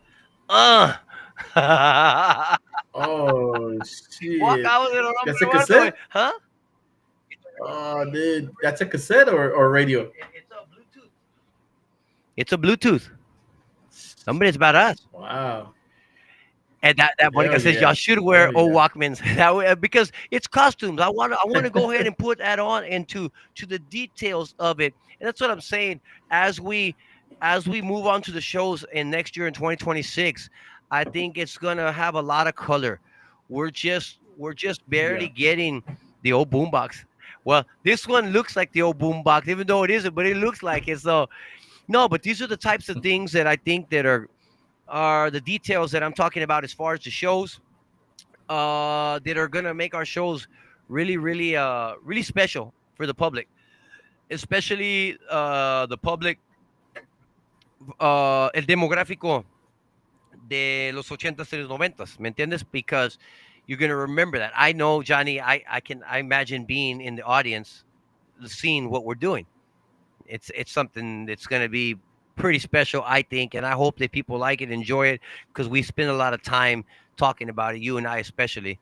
Uh. Oh Walk shit! out with it on That's a Hombre Muerto, güey. cassette. Huh? Oh, dude, that's a cassette or radio. It's a Bluetooth. It's a Bluetooth. Somebody's about us. Wow. And that Monica Hell says y'all yeah. should wear Hell old yeah. Walkmans because it's costumes. I want to go ahead and put that on into to the details of it, and that's what I'm saying. As we move on to the shows in next year in 2026, I think it's gonna have a lot of color. We're just barely Yeah. getting the old boombox. Well, this one looks like the old boombox, even though it isn't, but it looks like it. So no, but these are the types of things that I think that are the details that I'm talking about as far as the shows that are gonna make our shows really, really, really special for the public, especially the public, el demográfico de los ochentas y los noventas. ¿Me entiendes? Because you're gonna remember that. I know, Johnny. I imagine being in the audience, seeing what we're doing. It's something that's going to be pretty special, I think, and I hope that people like it, enjoy it, because we spend a lot of time talking about it, you and I especially.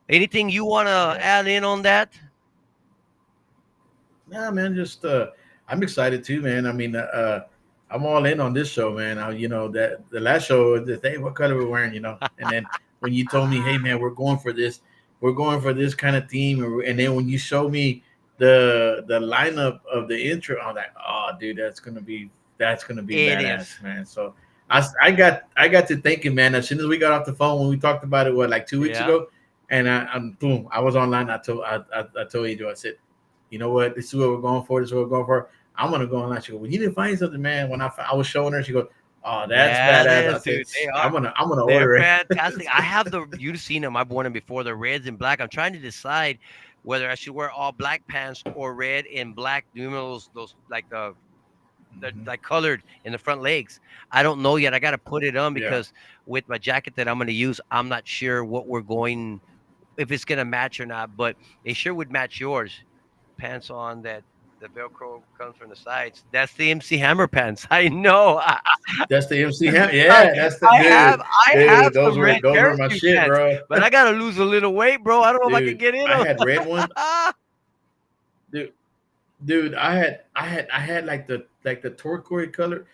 Anything you want to Yeah. add in on that? Nah, man, just I'm excited too, man. I mean, I'm all in on this show, man. That the last show, the hey, what color we're wearing, and then when you told me, hey, man, we're going for this kind of theme, and then when you showed me the lineup of the intro, I was like, oh, dude, that's gonna be It is. badass, man. So I got to thinking, man. As soon as we got off the phone when we talked about it, what like 2 weeks Yeah. ago, and I'm boom, I was online. I told Adriel, I said, you know what? This is what we're going for. This is what we're going for. I'm gonna go online. She goes, well, you didn't find something, man. When I was showing her, she goes, oh, that's Yeah, it badass. I is, said, dude. They are. I'm gonna They're order it. fantastic. I have you've seen them. I've worn them before. The reds and black. I'm trying to decide whether I should wear all black pants or red and black. You know those like the Mhm. like colored in the front legs. I don't know yet. I got to put it on Yeah, because with my jacket that I'm going to use, I'm not sure what we're going if it's going to match or not. But it sure would match yours. Pants on that the Velcro comes from the sides. That's the MC Hammer pants. I know. that's the MC. I, Yeah, that's the I have dude. I have Dude, some red those were my parachute shit, pants, bro. but I gotta lose a little weight, bro. I don't know if I can Dude, get in I them. had red one. Dude, dude, I had like the turquoise color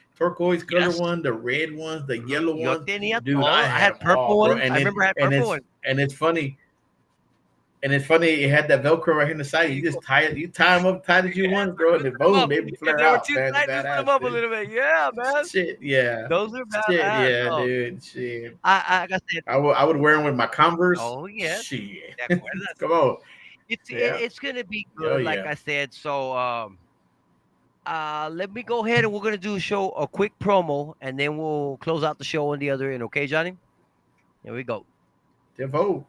Yes. one, the red ones, the yellow Yo ones. tenía Dude, todo. I I had had them purple all, bro. ones. I remember I had And purple ones. it's funny. And it's funny, it had that Velcro right here in the side. You just tie them up tight as you Yes, want, bro, and then loosen them boom, up. they If flare they were out, too man. It's tight, loosen them badass, up a dude. little bit. Yeah, man. Shit, yeah. Those are Shit, badass. yeah, Oh, dude. Shit. like I said, I would wear them with my Converse. oh yes, Shit. ¿te acuerdas? Come on. It, Yeah. it's gonna be Oh good, like yeah. I said. So let me go ahead and we're gonna do a quick promo, and then we'll close out the show on the other end. Okay, Johnny? Here we go. Devo.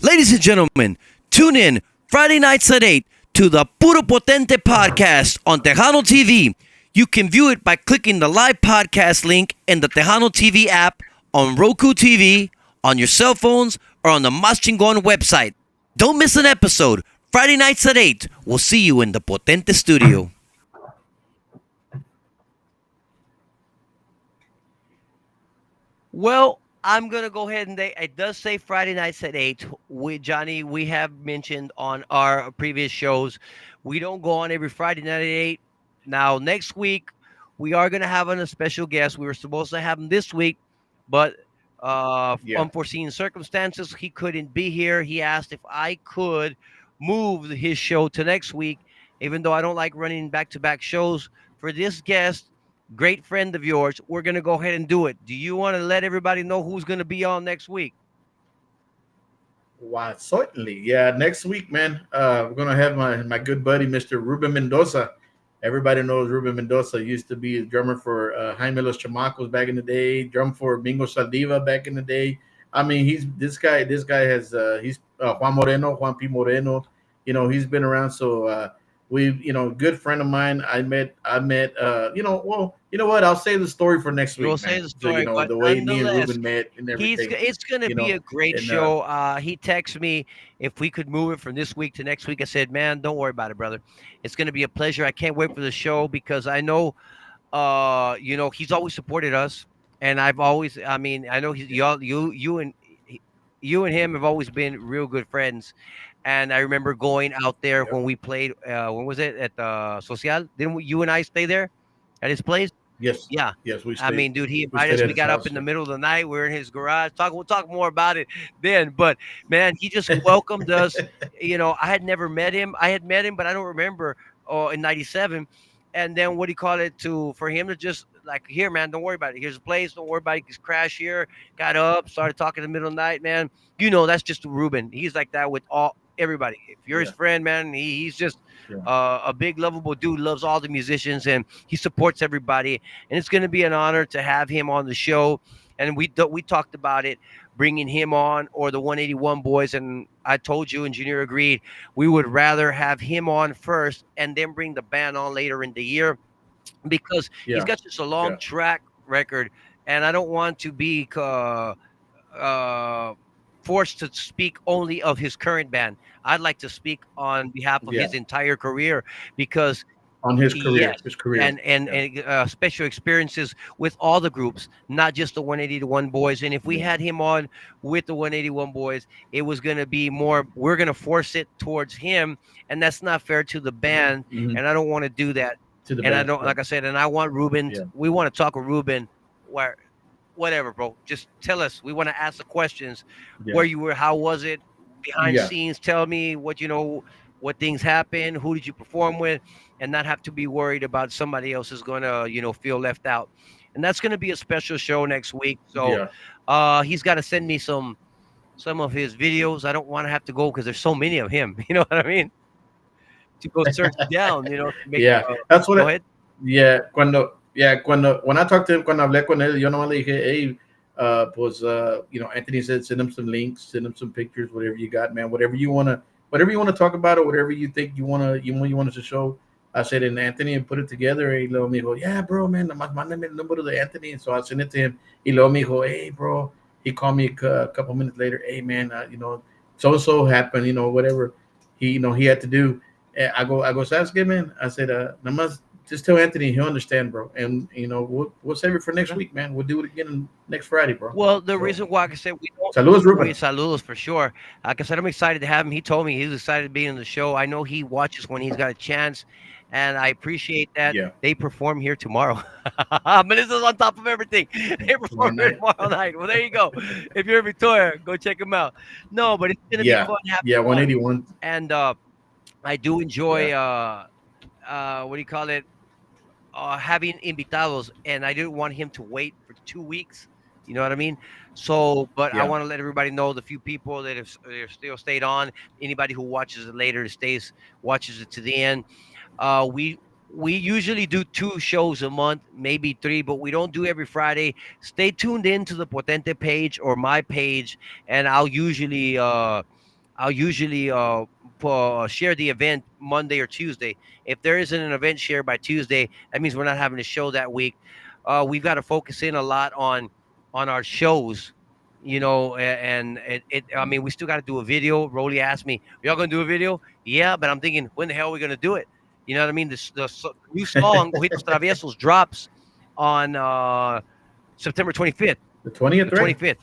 Ladies and gentlemen, tune in Friday nights at 8 to the Puro Potente podcast on Tejano TV. You can view it by clicking the live podcast link in the Tejano TV app, on Roku TV, on your cell phones, or on the Mas Chingon website. Don't miss an episode. Friday nights at 8. We'll see you in the Potente Studio. Well, I'm gonna go ahead and it does say Friday nights at 8. We Johnny, we have mentioned on our previous shows, we don't go on every Friday night at 8. Now next week we are gonna have a special guest. We were supposed to have him this week, but Yeah. unforeseen circumstances, he couldn't be here. He asked if I could move his show to next week, even though I don't like running back to back shows. For this guest, great friend of yours, we're going to go ahead and do it. Do you want to let everybody know who's going to be on next week? Why, certainly. Yeah, next week, man, we're gonna have my good buddy, Mr. Ruben Mendoza. Everybody knows Ruben Mendoza used to be a drummer for Jaime Los Chamacos back in the day, drum for Mingo Saldiva back in the day. I mean, he's this guy. This guy has he's Juan Moreno, Juan P. Moreno. You know, he's been around. So we, good friend of mine. I met. Well, you know what? I'll save the story for next You'll week, say man. the So story, but the way me and nonetheless, Ruben met and everything. it's going to You be know, a great and show. He texted me if we could move it from this week to next week. I said, man, don't worry about it, brother. It's going to be a pleasure. I can't wait for the show because I know he's always supported us, and I mean, I know he's y'all you and him have always been real good friends. And I remember going out there yep. when we played, when was it, at the Social? Didn't you and I stay there at his place? Yes, Yeah. yes, I mean, dude, he we invited stayed us. at We his got up house. in the middle of the night. We are in his garage. We'll talk more about it then. But man, he just welcomed us. I had never met him. I had met him, but I don't remember. In '97, and then what do you call it? For him to just like, here, man, don't worry about it. Here's a place. Don't worry about it. Just crash here. Got up, started talking in the middle of the night, man. That's just Ruben. He's like that with all everybody. If you're his Yeah, friend, man, he's just yeah, a big lovable dude. Loves all the musicians and he supports everybody, and it's going to be an honor to have him on the show. And we talked about it, bringing him on or the 181 boys, and I told you, Engineer agreed. We would rather have him on first and then bring the band on later in the year because he's yeah, got such a yeah, long track record, and I don't want to be uh, forced to speak only of his current band. I'd like to speak on behalf of yeah. his entire career because On his career, yes, his career. and Yeah, special experiences with all the groups, not just the 181 boys. And if we yeah. had him on with the 181 boys, it was going to be more. We're going to force it towards him, and that's not fair to the band. Hmm. And I don't want to do that. To the And I band. don't, Yeah, like I said, and I want Ruben. yeah, We want to talk with Ruben. Where whatever, bro. Just tell us. We want to ask the questions. yeah, Where you were, how was it? Behind the yeah, scenes, tell me what things happened, who did you perform with, and not have to be worried about somebody else is going to, feel left out. And that's going to be a special show next week. So yeah. he's got to send me some of his videos. I don't want to have to go because there's so many of him. You know what I mean? To go search down, to make Yeah, that's what go it. ahead. When I talked to him, cuando hablé con él, yo nomás le dije, hey, pues, Anthony said, send him some links, send him some pictures, whatever you got, man, whatever you wanna talk about, or whatever you think you want us to show. I said, and Anthony and put it together. Y luego me dijo, yeah, bro, man, nomás mándame el número de Anthony. And so I sent it to him. Y luego me dijo, hey, bro. He called me a couple minutes later. Hey, man, so and so happened. Whatever he had to do. I go, ¿sabes qué, man? I said, nada más just tell Anthony, he'll understand, bro. And we'll save it for next week, man. We'll do it again next Friday, bro. Well, the So, reason why, like I said, we don't. saludos, We Ruben. saludos for sure. Like I said, I'm excited to have him. He told me he's excited to be in the show. I know he watches when he's got a chance, and I appreciate that. Yeah, They perform here tomorrow. But this is on top of everything. They tomorrow perform here night. tomorrow night. Well, there you go. If you're in Victoria, go check them out. No, but it's gonna be Yeah, fun having yeah, him on. 181. And I do enjoy Yeah, what do you call it? Having invitados, and I didn't want him to wait for 2 weeks. You know what I mean? So, but I yeah, want to let everybody know the few people that have still stayed on. Anybody who watches it later stays, watches it to the end. We usually do 2 shows a month, maybe 3, but we don't do every Friday. Stay tuned in to the Potente page or my page, and I'll usually share the event Monday or Tuesday. If there isn't an event shared by Tuesday, that means we're not having a show that week. We've got to focus in a lot on our shows, and I mean, we still got to do a video. Rolly asked me, "Y'all gonna do a video?" Yeah, but I'm thinking, when the hell are we gonna do it? You know what I mean? The new song Ojitos Traviesos drops on September 25th. the 20th, The right? 25th.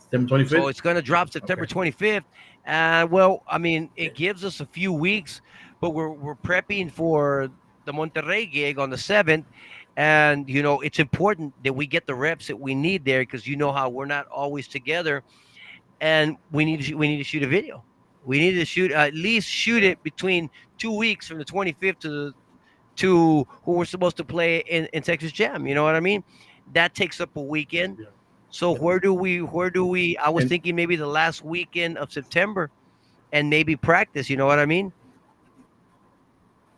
September twenty So fifth. it's going to drop September Okay. 25th. Well, I mean, it gives us a few weeks, but we're prepping for the Monterrey gig on the 7th. And, it's important that we get the reps that we need there because you know how we're not always together. And we need to shoot a video. We need to shoot, at least shoot Yeah. it between 2 weeks from the 25th to who we're supposed to play in Texas Jam. You know what I mean? That takes up a weekend. Yeah. So where do we I was And thinking maybe the last weekend of September and maybe practice, you know what I mean?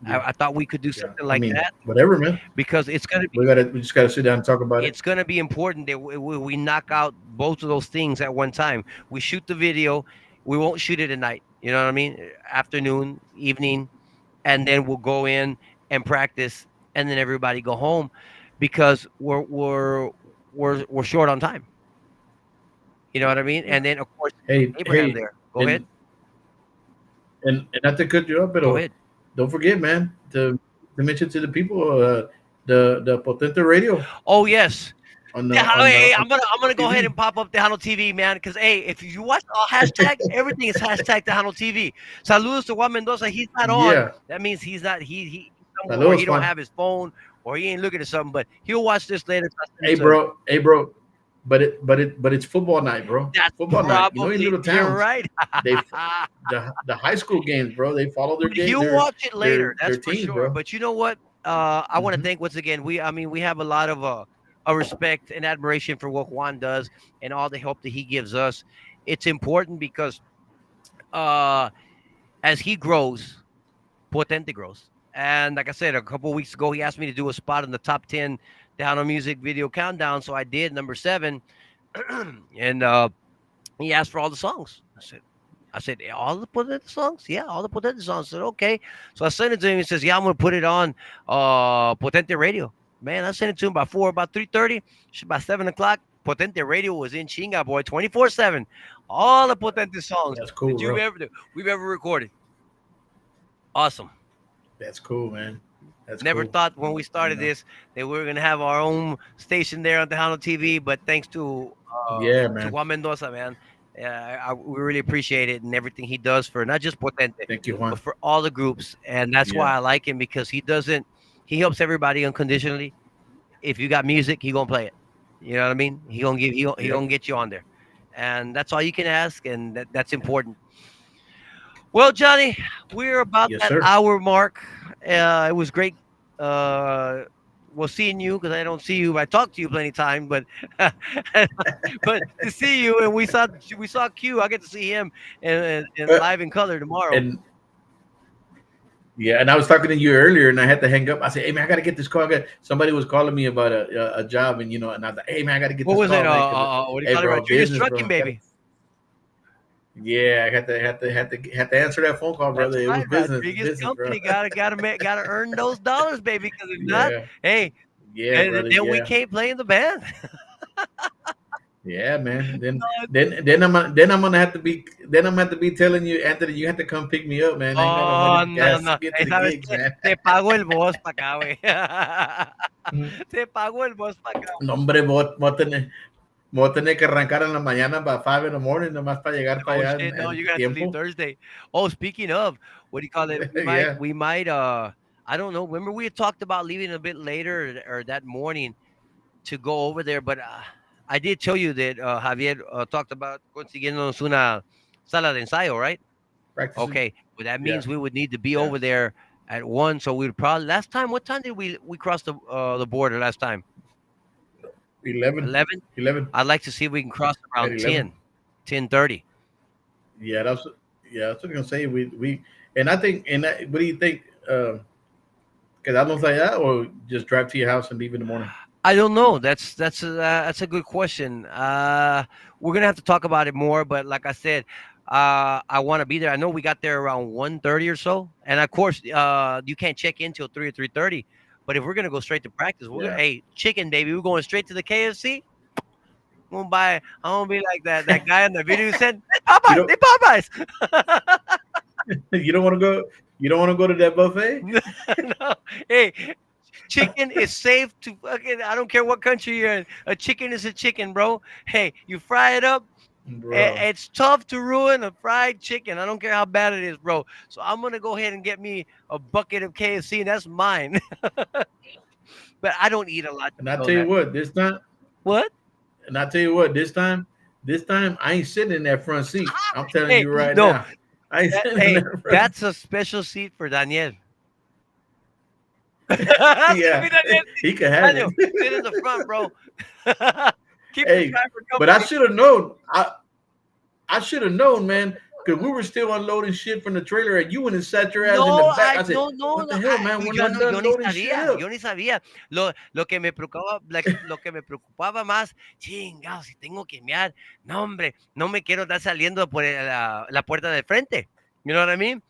I, yeah. I thought we could do Yeah. something I like mean, that whatever, man. because it's gonna be We just gotta sit down and talk about it. it's gonna be important that we knock out both of those things at one time. We shoot the video, we won't shoot it at night. You know what I mean? Afternoon, evening, and then we'll go in and practice, and then everybody go home because we're short on time. You know what I mean? Yeah. And then of course Abraham Hey, there. Go ahead. and and not to cut you up, but Go ahead. don't forget, man, to mention to the people the Potente Radio Oh yes. Hey, on I'm gonna go ahead TV. and pop up Tejano TV, man. Because hey, if you watch hashtag, everything is hashtag Tejano TV. Saludos to Juan Mendoza. He's not on. Yeah. That means he's not. He's somewhere where Saludos, he don't Juan. have his phone or he ain't looking at something. But he'll watch this later. So I send Hey, it to him. bro. Hey, bro. But it's football night, bro. That's Football night. You know, in probably little you're towns, right. they the high school games, bro. They follow their But game, he'll watch it later. their That's for teams, sure. bro. But you know what? I want to Hmm. thank once again. We have a lot of a respect and admiration for what Juan does and all the help that he gives us. It's important because uh, as he grows, Potente grows. And like I said, a couple of weeks ago, he asked me to do a spot in the top 10 Down on Music video countdown. So I did number 7. And he asked for all the songs. I said, all the Potente songs? Yeah, all the Potente songs. I said, okay. So I sent it to him. He says, yeah, I'm going to put it on Potente Radio. Man, I sent it to him about 3:30. By 7 o'clock, Potente Radio was in Chinga, boy, 24/7. All the Potente songs That's that cool, bro. we've ever recorded. Awesome. That's cool, man. That's Never cool. thought when we You started know. this that we were gonna have our own station there on Tejano TV, but thanks Yeah, to man. Juan Mendoza, man, we really appreciate it and everything he does for not just Potente, Thank you, Juan. but for all the groups, and that's Yeah. why I like him because he helps everybody unconditionally. If you got music, he gonna play it. You know what I mean? He Yep. gonna get you on there, and that's all you can ask, and that's important. Well, Johnny, we're about Yes, that sir. hour mark. It was great. Uh, well, seeing you because I don't see you. I talked to you plenty of time, but but to see you and we saw Q. I get to see him in Uh, live in color tomorrow. and yeah, and I was talking to you earlier, and I had to hang up. I said, "Hey, man, I gotta get this call." Somebody was calling me about a job, and and I was like, "Hey, man, I gotta get What this was it? call, man, because What do you hey, call it? bro, Julius business, Trucking, bro. baby. Yeah, I had to answer that phone call, That's brother. It was right. Rodriguez business, bro. Company gotta earn those dollars, baby. Because if not, Yeah, hey, yeah, then, brother. then we Yeah, can't play in the band. yeah, man. Then I'm gonna have to be telling you, Anthony, you have to come pick me up, man. I ain't got no money Oh, for no, gas to no. get to the ¿Sabes gigs, qué? man. Te pago el boss para acá, güey. Te pago el boss para acá. No, hombre, voy a tener que arrancar en la mañana para 5 in the morning, nomás para llegar para Oh allá shit, no, en you're gonna have to leave tiempo. Thursday. Oh, speaking of, what do you call it? We might, Yeah, we might. I don't know. Remember we had talked about leaving a bit later or that morning to go over there, but I did tell you that Javier talked about consiguiéndonos una sala de ensayo, right? practicing. Okay, well that Yeah, means we would need to be yeah. over there at 1. So we'd probably last time. What time did we cross the border last time? 11, 11. 11 I'd like to see if we can cross at around 11. 10, 10:30. Yeah, that's what I'm gonna say. And I think, what do you think? Quedarnos allá or just drive to your house and leave in the morning? I don't know. That's a good question. We're gonna have to talk about it more. But like I said, I want to be there. I know we got there around 1:30 or so, and of course, you can't check in till 3 or 3:30. But if we're gonna go straight to practice, Yeah. hey, chicken baby, we're going straight to the KFC. I'm gonna buy. I'm gonna be like that guy in the video who said, "They You Popeyes, don't they Popeyes." you don't want to go. You don't want to go to that buffet. No, hey, chicken is safe to fucking. I don't care what country you're in. A chicken is a chicken, bro. Hey, you fry it up. bro. It's tough to ruin a fried chicken. I don't care how bad it is, bro. So I'm gonna go ahead and get me a bucket of KFC, and that's mine. But I don't eat a lot to And I know tell you that. what, this time, What? and I tell you what, this time I ain't sitting in that front seat. I'm telling Hey, you right no, now, I ain't sitting in hey, that front. that's a special seat for Daniel. That's gonna Yeah, be Daniel. he could have Daniel, it. sit in the front, bro. Keep the Hey, driver but I company. should have known. I should have known, man, because we were still unloading shit from the trailer, and you went and sat your ass in the No, back. I said, no, no, "What no, the hell, man? We're not yo done ni loading shit sabía, yo up." ni sabía. Lo que me preocupaba, lo que me preocupaba más, chingado, si tengo que mear, no, hombre, no me quiero estar saliendo por la puerta del frente. You know what I mean?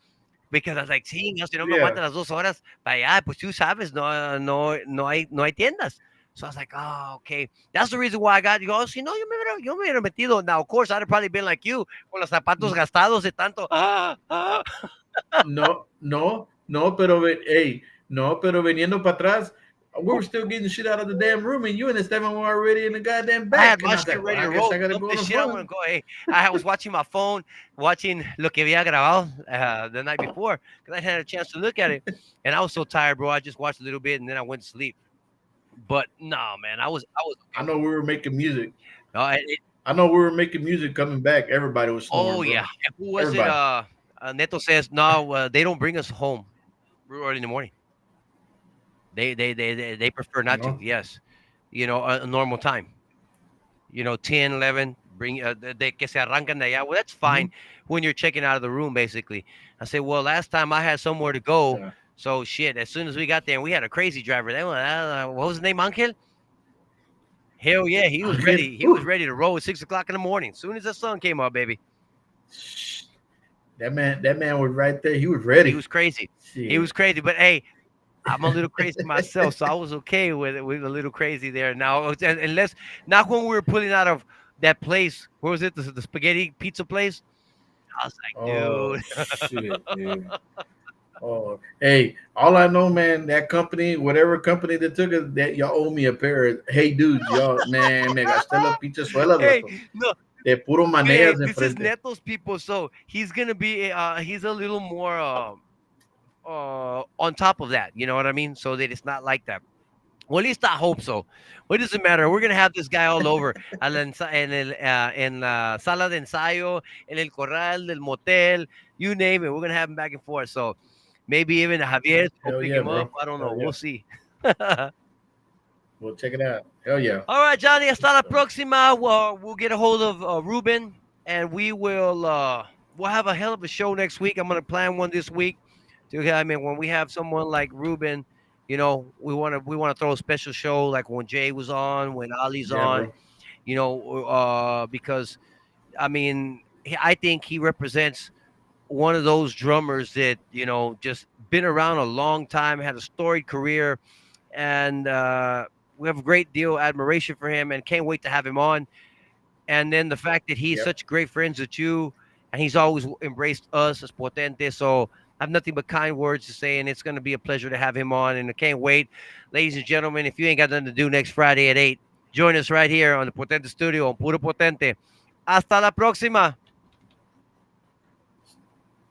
Because I was like, chingados, si no me Yeah, aguantan las 2 horas para allá, pues tú sabes, no hay tiendas. So I was like, oh, okay. That's the reason why I got, yo, si no, yo me hubiera metido. Now, of course, I'd have probably been like you, con los zapatos gastados de tanto. no, no, no, pero hey, no, pero veniendo para atrás, we were still getting shit out of the damn room, and you and Esteban were already in the goddamn I had back. And my I was shit like, "Well, ready I to guess roll. I got to Dump go in this the shit. I'm gonna front." go. Hey, I was watching my phone, watching lo que había grabado the night before, because I had a chance to look at it, and I was so tired, bro. I just watched a little bit and then I went to sleep. But no, man, I was I okay. know we were making music. No, I know we were making music coming back. Everybody was oh snoring, yeah. bro. And who was it? Everybody. Neto says no. They don't bring us home real early in the morning. They prefer not to. No. Yes, a normal time. 10, 11, bring de que se arrancan de allá. Well, that's fine Mhm. when you're checking out of the room, basically. I say, well, last time I had somewhere to go, Yeah. so shit. As soon as we got there, and we had a crazy driver. What was his name, Angel? Hell yeah, he was Again, ready. He was whew, ready to roll at 6 o'clock in the morning. As soon as the sun came up, baby, that man was right there. He was he ready. was crazy. He was Shit. crazy. But hey, I'm a little crazy myself, so I was okay with it. With a little crazy there. Now, unless not when we were pulling out of that place. Where was it? The spaghetti pizza place. I was like, Oh dude. shit, dude. Oh, hey, all I know, man, that company, whatever company that took it, that y'all owe me a pair of, hey, dudes, y'all, man, me gasté la pinche suela, Hey, viejo. no, De puro hey, maneras this is enfrente. Neto's people, so he's gonna be he's a little more on top of that. You know what I mean? So that it's not like that. Well, at least I hope so. What does it matter? We're gonna have this guy all over en la sala de ensayo, en el corral del motel, you name it. We're gonna have him back and forth. So maybe even Javier will Hell pick yeah, him up. bro. I don't know. Hell We'll yeah. see. We'll check it out. Hell yeah. All right, Johnny. Hasta la So, próxima. We'll get a hold of Ruben, and we'll have a hell of a show next week. I'm gonna plan one this week. I mean, when we have someone like Ruben, we wanna throw a special show like when Jay was on, when Ali's yeah, on. bro. Because I mean, I think he represents one of those drummers that just been around a long time, had a storied career, and we have a great deal of admiration for him, and can't wait to have him on. And then the fact that he's Yep. such great friends with you, and he's always embraced us as Potente. So I have nothing but kind words to say, and it's going to be a pleasure to have him on. And I can't wait, ladies and gentlemen. If you ain't got nothing to do next Friday at 8, join us right here on the Potente Studio on Puro Potente. Hasta la próxima.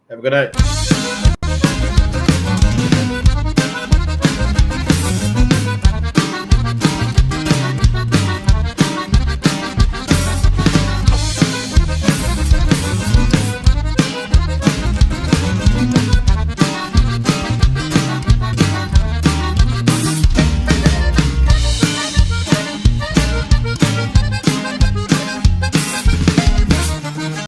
Have a good night.